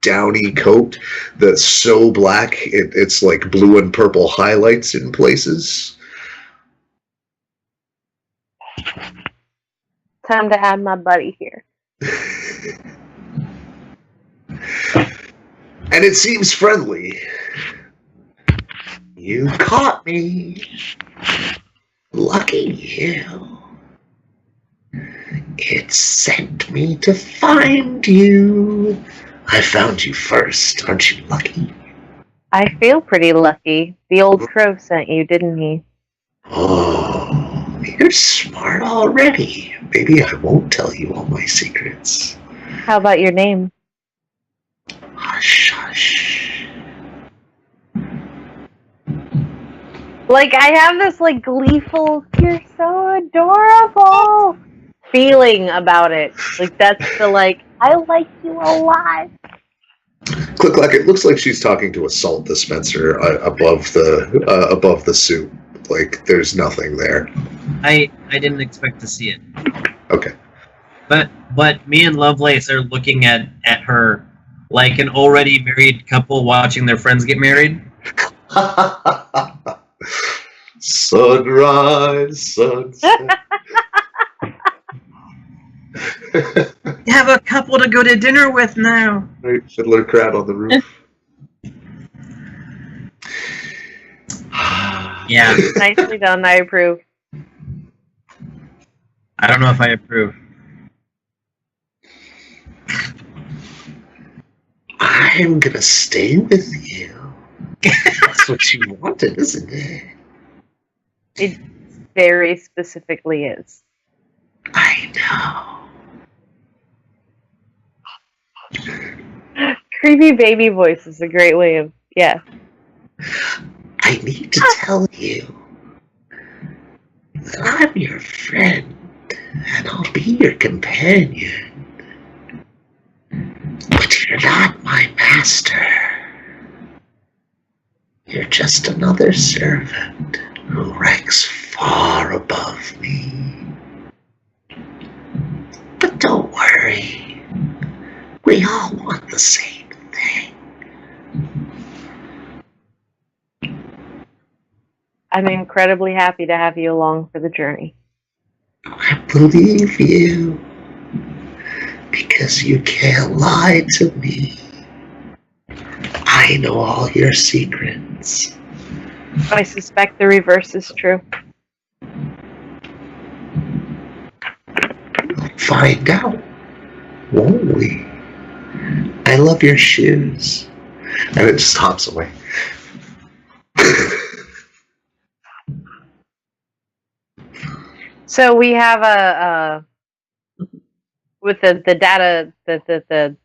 downy coat that's so black it's like blue and purple highlights in places. Time to add my buddy here. And it seems friendly. You caught me. Lucky you. It sent me to find you. I found you first. Aren't you lucky? I feel pretty lucky. The old crow sent you, didn't he? Oh, you're smart already. Maybe I won't tell you all my secrets. How about your name? Hush, hush. Like, I have this, like, gleeful, you're so adorable feeling about it. Like, that's the, like, I like you a lot. Click Clack, it looks like she's talking to a salt dispenser above the soup. Like, there's nothing there. I didn't expect to see it. Okay. But me and Lovelace are looking at her like an already married couple watching their friends get married. Sunrise, sunset. You have a couple to go to dinner with now. Right, Fiddler Crab on the roof. Yeah. Nicely done, I approve. I don't know if I approve. I'm gonna stay with you. That's what you wanted, isn't it? It very specifically is. I know. Creepy baby voice is a great way of, yeah. I need to tell you that I'm your friend, and I'll be your companion. But you're not my master. You're just another servant who ranks far above me. But don't worry. We all want the same thing. I'm incredibly happy to have you along for the journey. I believe you. Because you can't lie to me. I know all your secrets. I suspect the reverse is true. We'll find out, won't we? I love your shoes. And it just hops away. So we have a with the data, the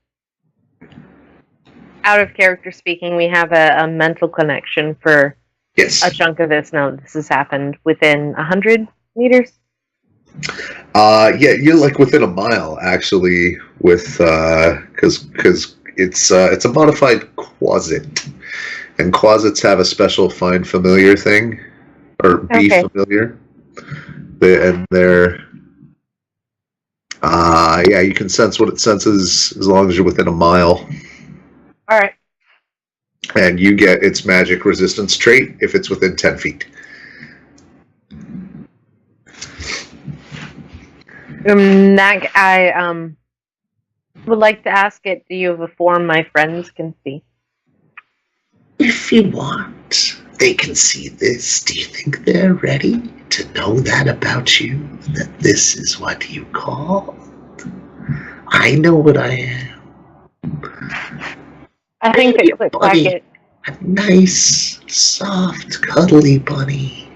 out of character speaking, we have a mental connection for Yes. a chunk of this. Now this has happened within 100 meters. Yeah, you're like within a mile actually, with because it's a modified quasit, and quasits have a special find familiar thing, or be Okay. familiar. And they're yeah, you can sense what it senses as long as you're within a mile, All right. and you get its magic resistance trait if it's within 10 feet. I would like to ask it. Do you have a form my friends can see? If you want, they can see this. Do you think they're ready to know that about you? That this is what you call I know what I am. I think that Click Clack Buddy. it. A nice, soft, cuddly bunny.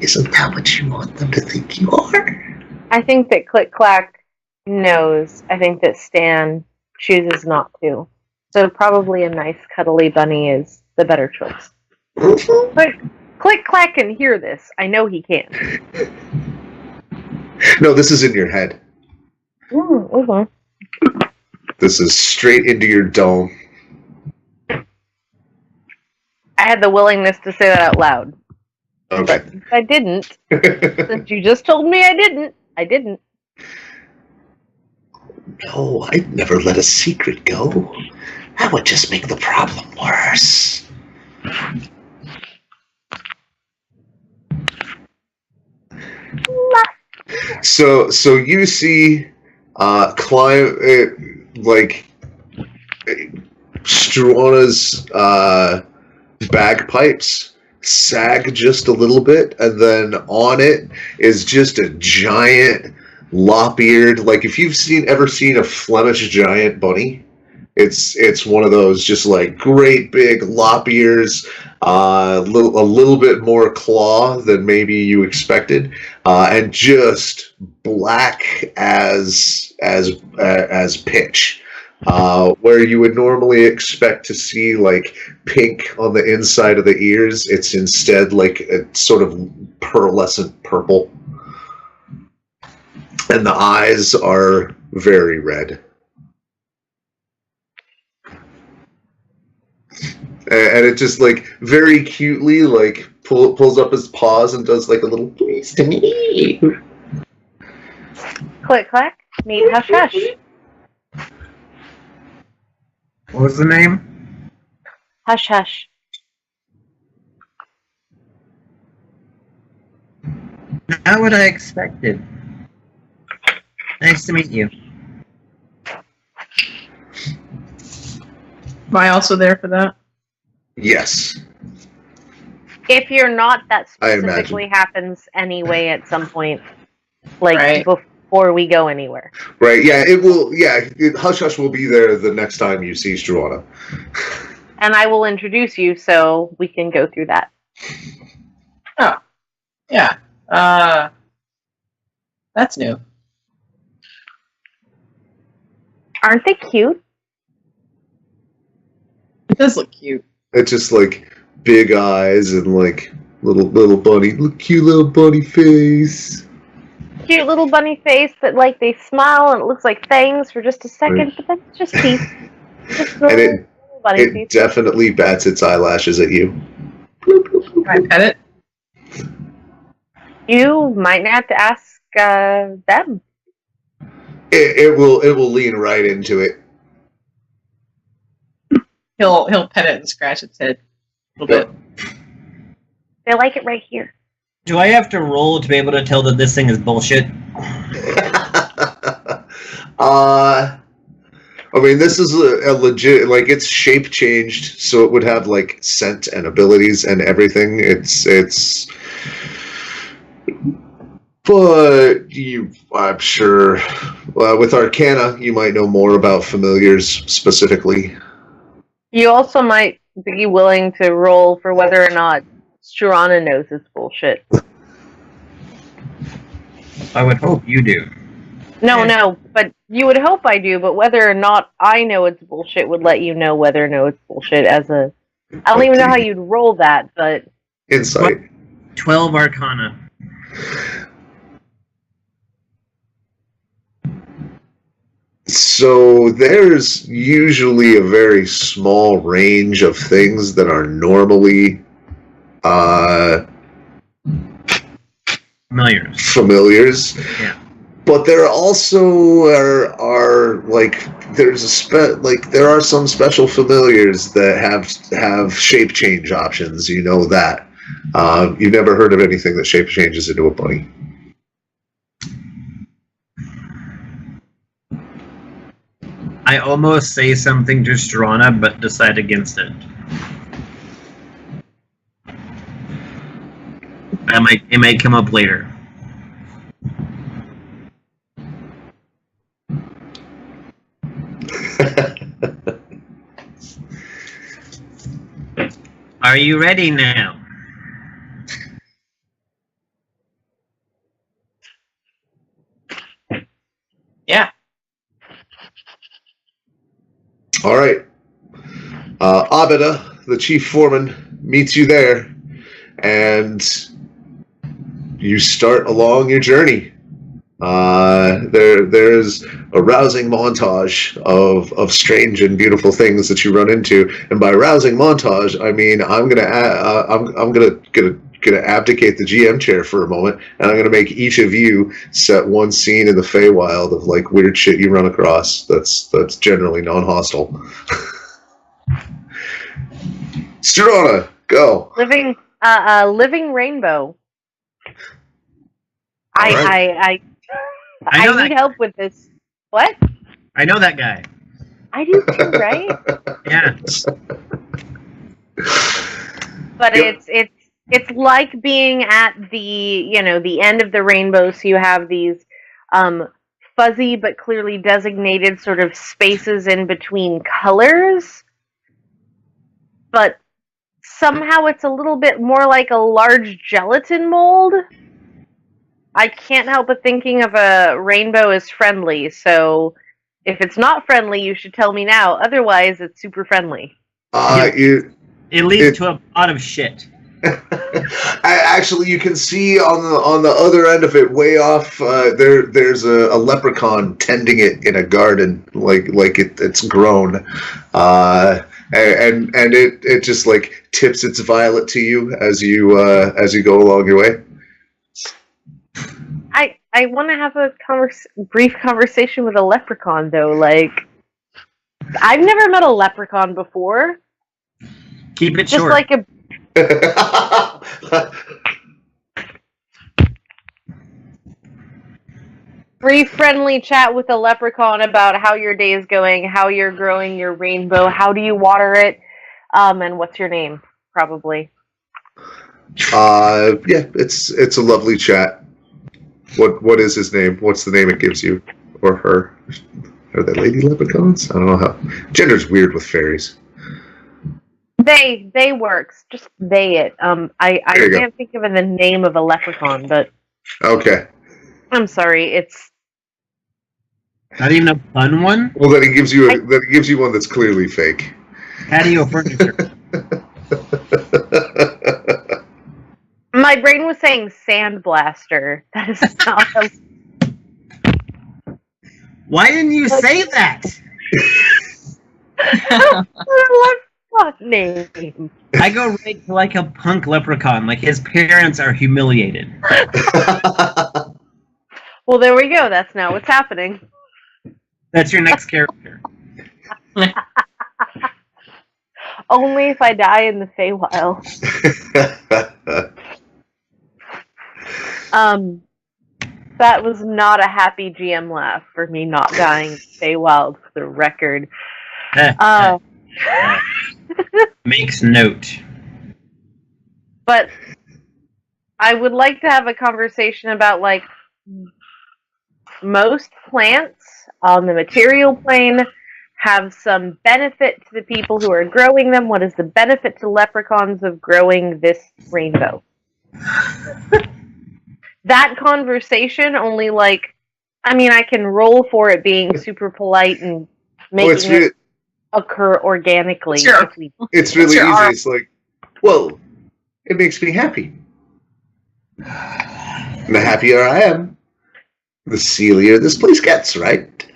Isn't that what you want them to think you are? I think that Click Clack knows. I think that Stan chooses not to. So probably a nice cuddly bunny is the better choice. But Click Clack can hear this. I know he can. No, this is in your head. Mm-hmm. This is straight into your dome. I had the willingness to say that out loud. Okay. But I didn't. Since you just told me I didn't. No, I'd never let a secret go. That would just make the problem worse. So you see, Struana's bagpipes sag just a little bit, and then on it is just a giant lop-eared, like if you've ever seen a Flemish giant bunny, it's one of those just like great big lop ears, a little bit more claw than maybe you expected, and just black as pitch. Where you would normally expect to see like pink on the inside of the ears, it's instead like a sort of pearlescent purple. And the eyes are very red. And it just like very cutely like pulls up his paws and does like a little please to me. Click Clack, meet Hush Hush. What was the name? Hush Hush. Not what I expected. Nice to meet you. Am I also there for that? Yes. If you're not, that I imagine. specifically happens anyway at some point, like Right. before we go anywhere. Right, yeah, it will, yeah, Hush Hush will be there the next time you see Struana. And I will introduce you so we can go through that. Oh. Yeah. That's new. Aren't they cute? It does look cute. It's just like big eyes and like little bunny, cute little bunny face. Cute little bunny face that like they smile and it looks like fangs for just a second, Right. but then it's just teeth. Just And little bunny it teeth. definitely bats its eyelashes at you. Can I pet it? You might have to ask them. It will lean right into it. He'll pet it and scratch its head a little bit. They like it right here. Do I have to roll to be able to tell that this thing is bullshit? I mean, this is a legit, like, it's shape changed, so it would have like scent and abilities and everything. But I'm sure, with Arcana, you might know more about familiars specifically. You also might be willing to roll for whether or not Struana knows it's bullshit. I would hope you do. No, but you would hope I do, but whether or not I know it's bullshit would let you know whether or not it's bullshit as a... I don't even know how you'd roll that, but... Insight. 12 Arcana. So there's usually a very small range of things that are normally familiars. Yeah. But there also are like there are some special familiars that have shape change options. You know that. You've never heard of anything that shape changes into a bunny. I almost say something to Struana, but decide against it. It might come up later. Are you ready now? Yeah. All right. Abida, the chief foreman, meets you there, and you start along your journey. There's a rousing montage of strange and beautiful things that you run into, and by rousing montage, I mean I'm gonna abdicate the GM chair for a moment, and I'm gonna make each of you set one scene in the Feywild of like weird shit you run across that's generally non-hostile. Struana, go. Living rainbow. I know I need that. help with this. What? I know that guy. I do too, right? Yeah. But Yep. it's like being at the the end of the rainbow, so you have these fuzzy but clearly designated sort of spaces in between colors. But somehow it's a little bit more like a large gelatin mold. I can't help but thinking of a rainbow as friendly, so if it's not friendly, you should tell me now. Otherwise, it's super friendly. It leads to a lot of shit. Actually, you can see on the other end of it, way off, there's a leprechaun tending it in a garden, like it's grown, and it just like tips its violet to you as you go along your way. I want to have a brief conversation with a leprechaun, though. Like, I've never met a leprechaun before. Keep it Just short. like a brief, friendly chat with a leprechaun about how your day is going, how you're growing your rainbow, how do you water it, and what's your name, probably. Yeah, it's a lovely chat. What is his name? What's the name it gives you, or her? Are they lady leprechauns? I don't know how. Gender's weird with fairies. They works. Just they it. I can't think of the name of a leprechaun, but Okay. I'm sorry. It's Not even a fun one? Well, then he gives you one that's clearly fake. Patio furniture. my brain was saying sandblaster. That is not a Why didn't you say that? leprechaun name. I go right to like a punk leprechaun. Like his parents are humiliated. Well, there we go. That's now what's happening. That's your next character. Only if I die in the Feywild. That was not a happy GM laugh for me not dying in the Feywild, for the record. Makes note. But I would like to have a conversation about, like, most plants on the material plane have some benefit to the people who are growing them. What is the benefit to leprechauns of growing this rainbow? That conversation only, like, I mean, I can roll for it being super polite and making it occur organically. Sure. It's really easy. It's like, well, it makes me happy. And the happier I am, the sealier this place gets, right?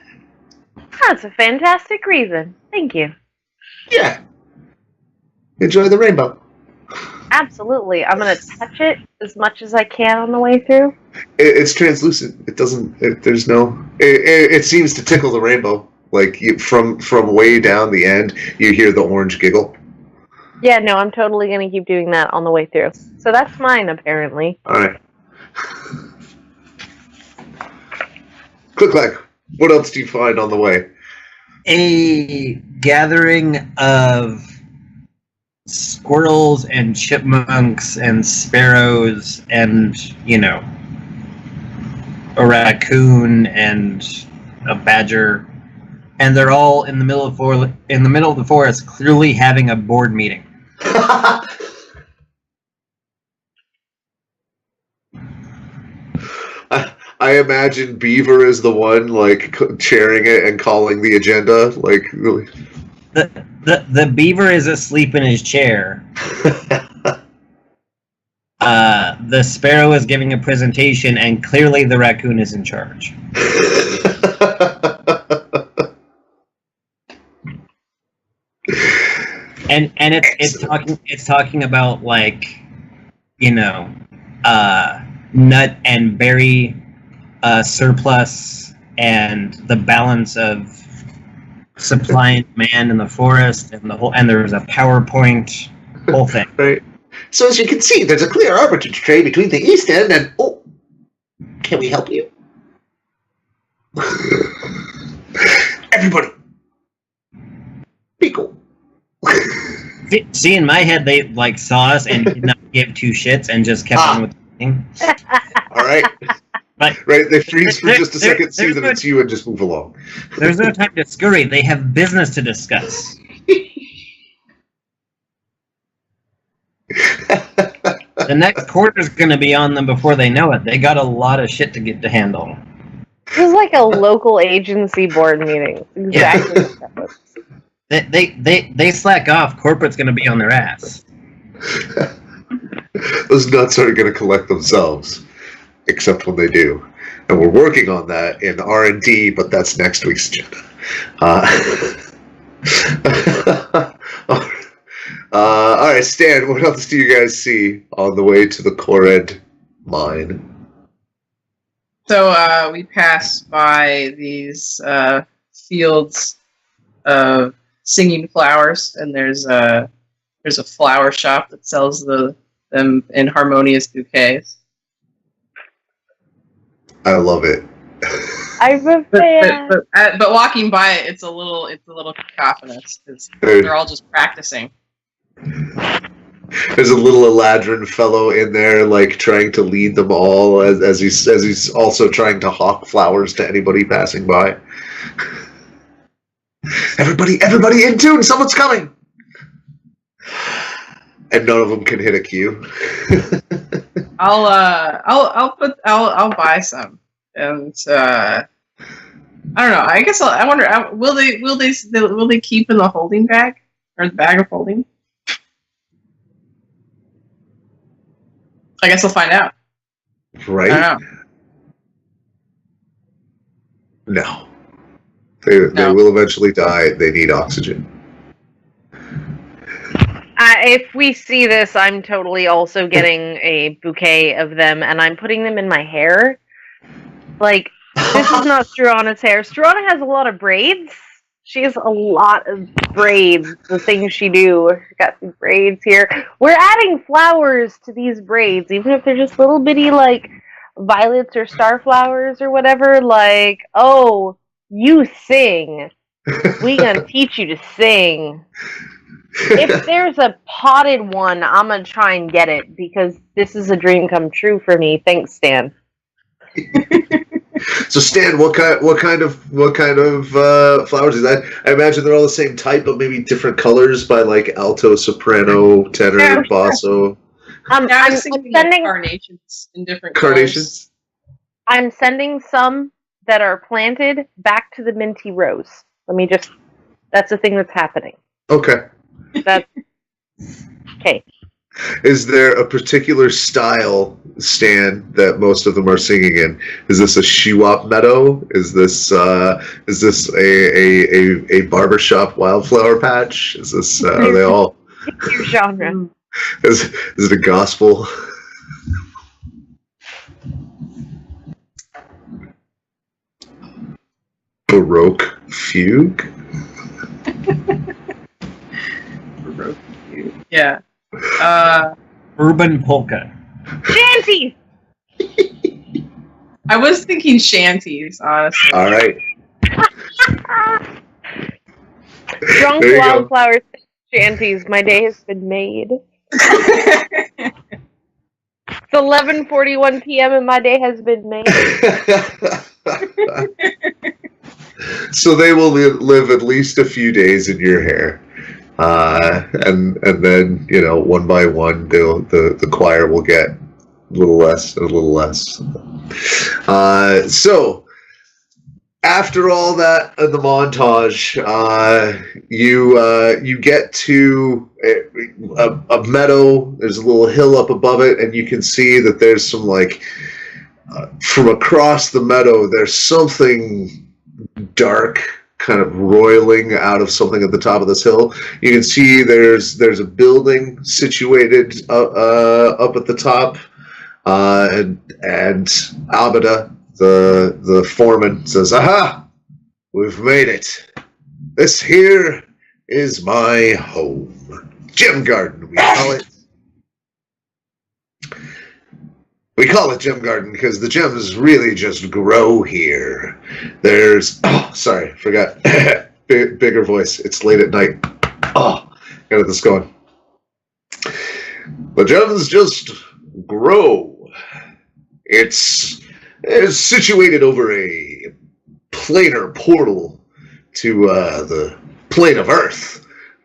That's a fantastic reason. Thank you. Yeah. Enjoy the rainbow. Absolutely. I'm going to touch it as much as I can on the way through. It's translucent. It doesn't. There's no. It seems to tickle the rainbow. Like from way down the end, you hear the orange giggle. Yeah, no, I'm totally going to keep doing that on the way through. So that's mine, apparently. All right. Click Clack. What else do you find on the way? A gathering of squirrels and chipmunks and sparrows and, you know, a raccoon and a badger, and they're all in the middle of the forest, clearly having a board meeting. I imagine Beaver is the one like chairing it and calling the agenda. Like really. The beaver is asleep in his chair. The sparrow is giving a presentation, and clearly the raccoon is in charge. and it's talking about like, you know, nut and berry surplus and the balance of supply and demand in the forest and there's a PowerPoint whole thing. Right. So as you can see, there's a clear arbitrage trade between the East End and can we help you? Everybody, be cool. See, in my head, they like saw us and did not give two shits and just kept on with the thing. All right. But right, they freeze for just a second, see that it's you, and just move along. There's no time to scurry. They have business to discuss. The next quarter's going to be on them before they know it. They got a lot of shit to get to handle. This is like a local agency board meeting. Exactly. They slack off. Corporate's going to be on their ass. Those nuts aren't going to collect themselves, except when they do. And we're working on that in R&D, but that's next week's agenda. All right, Stan, what else do you guys see on the way to the Kored mine? So we pass by these fields of singing flowers, and there's a flower shop that sells them in harmonious bouquets. I love it. I'm a fan. But walking by it, it's a little cacophonous because they're all just practicing. There's a little Eladrin fellow in there, like trying to lead them all, as he's also trying to hawk flowers to anybody passing by. Everybody in tune! Someone's coming! And none of them can hit a cue. I'll buy some, and I don't know. I guess I wonder. Will they keep in the holding bag or the bag of holding? I guess I'll find out. Right? I don't know. No. They will eventually die. They need oxygen. If we see this, I'm totally also getting a bouquet of them, and I'm putting them in my hair. Like, this is not Struana's hair. Struana has a lot of braids. She has a lot of braids, the things she do. She's got some braids here. We're adding flowers to these braids, even if they're just little bitty, like, violets or starflowers or whatever. Like, oh, you sing. We gonna teach you to sing. If there's a potted one, I'm gonna try and get it, because this is a dream come true for me. Thanks, Stan. So Stan, what kind of flowers is that? I imagine they're all the same type, but maybe different colors by like alto, soprano, tenor, basso. I'm sending carnations in different carnations. colors. I'm sending some that are planted back to the minty rose. That's the thing that's happening. Okay. That's okay. Is there a particular style, Stan, that most of them are singing in? Is this a Shewop meadow? Is this a barbershop wildflower patch? Is this are they all your genre? Is it a gospel? Baroque fugue? Baroque fugue. Yeah. Urban polka. Shanties! I was thinking shanties, honestly. All right. Drunk wildflowers, shanties. My day has been made. It's 11:41 p.m. and my day has been made. So they will live at least a few days in your hair. And then, one by one, the choir will get little less, and a little less. So, after all that in the montage, you get to a meadow. There's a little hill up above it, and you can see that there's some, like, from across the meadow, there's something dark kind of roiling out of something at the top of this hill. You can see there's a building situated up at the top, and Abada, the foreman, says, "Aha! We've made it. This here is my home. Gem Garden, we call it. We call it Gem Garden because the gems really just grow here. There's... Oh, sorry, forgot. Bigger voice. It's late at night. Oh, got this going. The gems just grow. It's situated over a planar portal to the plane of Earth.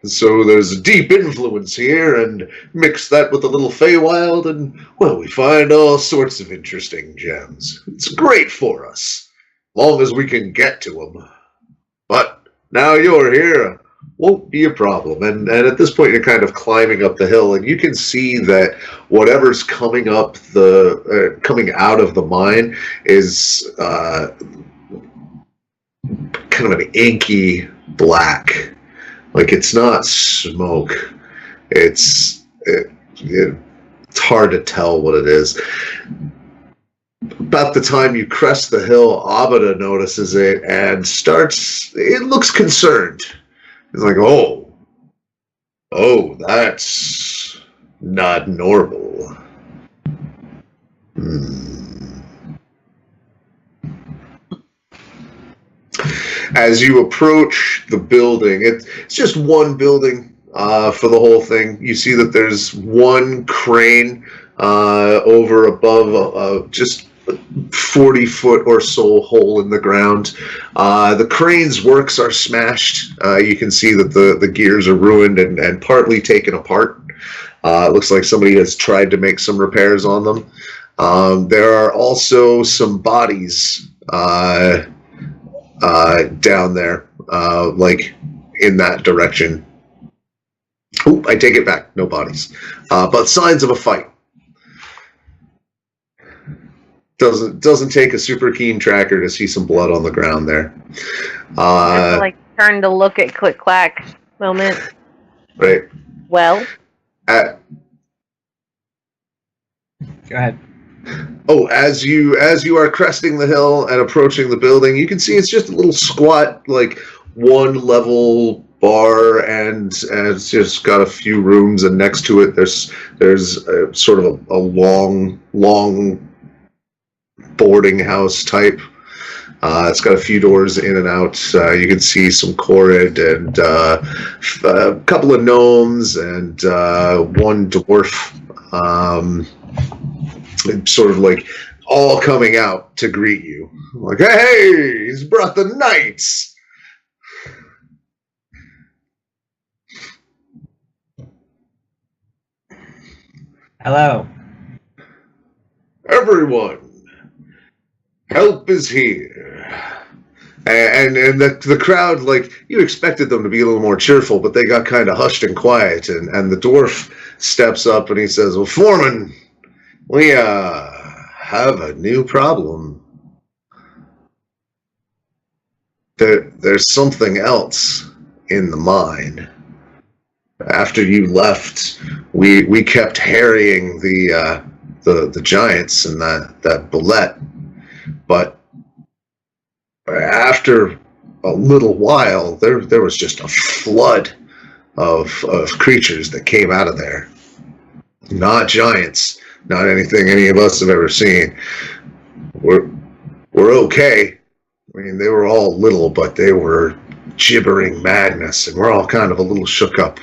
So there's a deep influence here, and mix that with a little Feywild, and, well, we find all sorts of interesting gems. It's great for us, long as we can get to them. But now you're here, won't be a problem. And at this point, you're kind of climbing up the hill, and you can see that whatever's coming up coming out of the mine is kind of an inky black. Like, it's not smoke. It's hard to tell what it is. About the time you crest the hill, Abada notices it and it looks concerned. He's like, oh, that's not normal. As you approach the building, it's just one building for the whole thing. You see that there's one crane over above just 40-foot or so hole in the ground. The crane's works are smashed. You can see that the gears are ruined and partly taken apart. It looks like somebody has tried to make some repairs on them. There are also some bodies down there, like in that direction. Oh, I take it back. No bodies, but signs of a fight. Doesn't take a super keen tracker to see some blood on the ground there. Like turn to look at Click Clack moment. Right. Well. Go ahead. Oh, as you are cresting the hill and approaching the building, you can see it's just a little squat, like, one-level bar, and it's just got a few rooms, and next to it there's sort of a long boarding house type. It's got a few doors in and out. You can see some Korrid and a couple of gnomes and one dwarf. Sort of like all coming out to greet you. Like, hey, he's brought the knights. Hello. Everyone, help is here. And the crowd, like, you expected them to be a little more cheerful, but they got kind of hushed and quiet. And the dwarf steps up and he says, well, Foreman, we have a new problem. There's something else in the mine. After you left, we kept harrying the giants and that bullet, but after a little while, there was just a flood of creatures that came out of there. Not giants. Not anything any of us have ever seen. We're okay. I mean, they were all little, but they were gibbering madness, and we're all kind of a little shook up.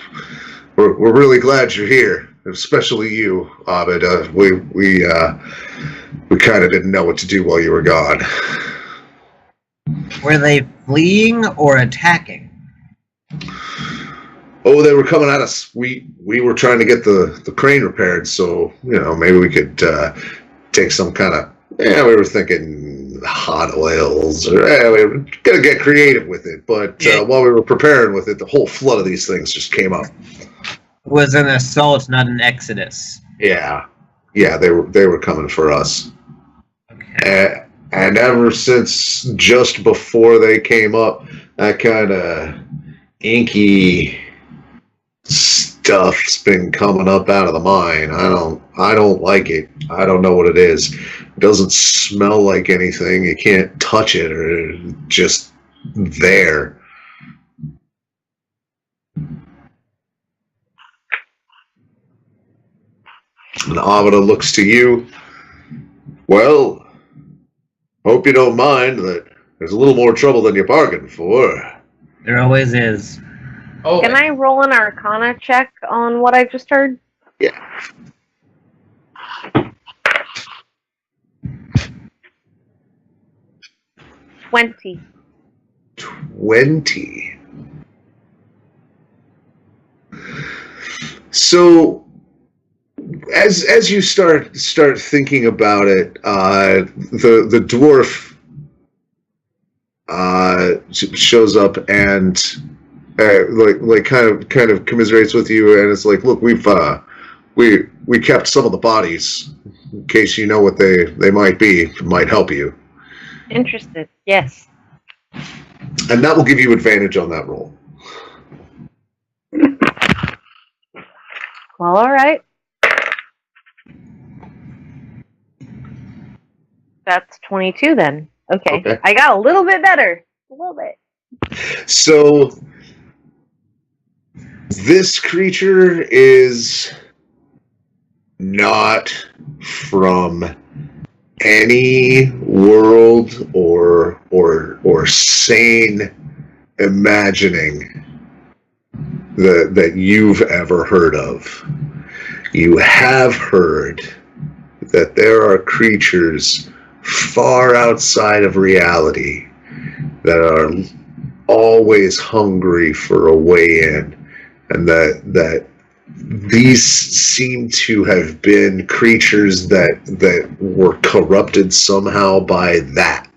We're really glad you're here, especially you, Abid. We kind of didn't know what to do while you were gone. Were they fleeing or attacking? Oh, they were coming at us. We were trying to get the crane repaired, so maybe we could take some kind of. Yeah, we were thinking hot oils, or we were gonna get creative with it. But while we were preparing with it, the whole flood of these things just came up. It was an assault, not an exodus. Yeah, they were coming for us. Okay. And ever since just before they came up, that kind of inky stuff's been coming up out of the mine. I don't like it. I don't know what it is. It doesn't smell like anything. You can't touch it, or it's just there. And Avada looks to you. Well, hope you don't mind that there's a little more trouble than you bargained for. There always is. Oh, Can I roll an Arcana check on what I just heard? Yeah. 20. 20. So, as you start thinking about it, the dwarf shows up and like kind of commiserates with you, and it's like, look, we kept some of the bodies in case you know what they might be. It might help you. Interested, yes. And that will give you advantage on that roll. Well, all right. That's 22 then. Okay. I got a little bit better. A little bit. So this creature is not from any world or sane imagining that you've ever heard of. You have heard that there are creatures far outside of reality that are always hungry for a way in, and that these seem to have been creatures that were corrupted somehow by that.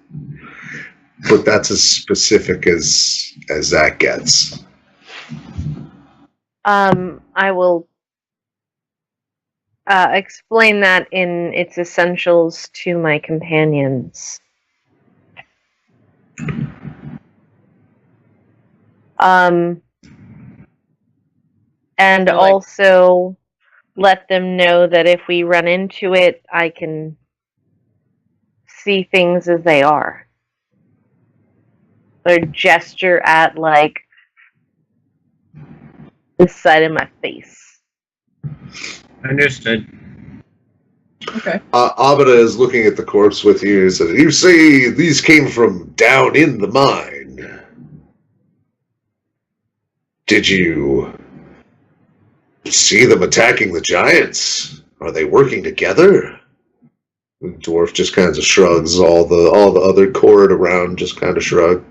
But that's as specific as that gets. I will explain that in its essentials to my companions. And also let them know that if we run into it, I can see things as they are. Or gesture at, like, this side of my face. Understood. Okay. Abada is looking at the corpse with you and says, "You say these came from down in the mine. Did you see them attacking the giants? Are they working together?" The dwarf just kind of shrugs. All the other court around just kind of shrug.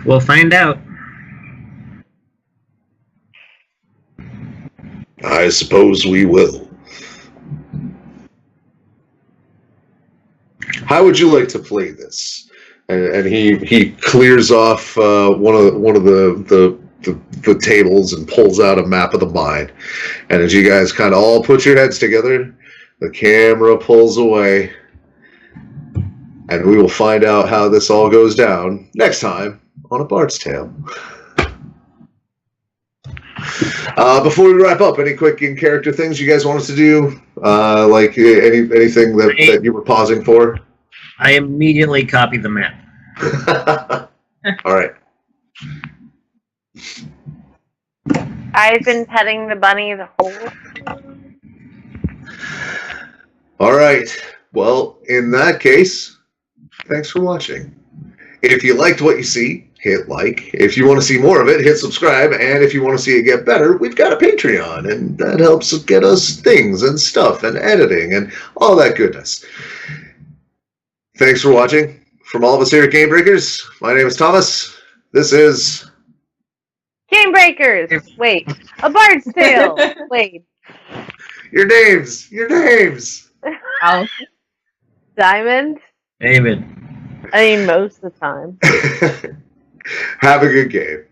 We'll find out. I suppose we will. How would you like to play this? And he clears off one of the tables and pulls out a map of the mine. And as you guys kind of all put your heads together, the camera pulls away, and we will find out how this all goes down next time on A Bard's Tale. Before we wrap up, any quick in-character things you guys want us to do? Like anything that you were pausing for? I immediately copy the map. All right. I've been petting the bunny the whole time. All right. Well, in that case, thanks for watching. If you liked what you see, hit like. If you want to see more of it, hit subscribe. And if you want to see it get better, we've got a Patreon, and that helps get us things and stuff and editing and all that goodness. Thanks for watching. From all of us here at GameBreakers, my name is Thomas. This is GameBreakers. Wait, a Bard's Tale. Wait, Your names. Your names. I'll Diamond. David. I mean, most of the time. Have a good game.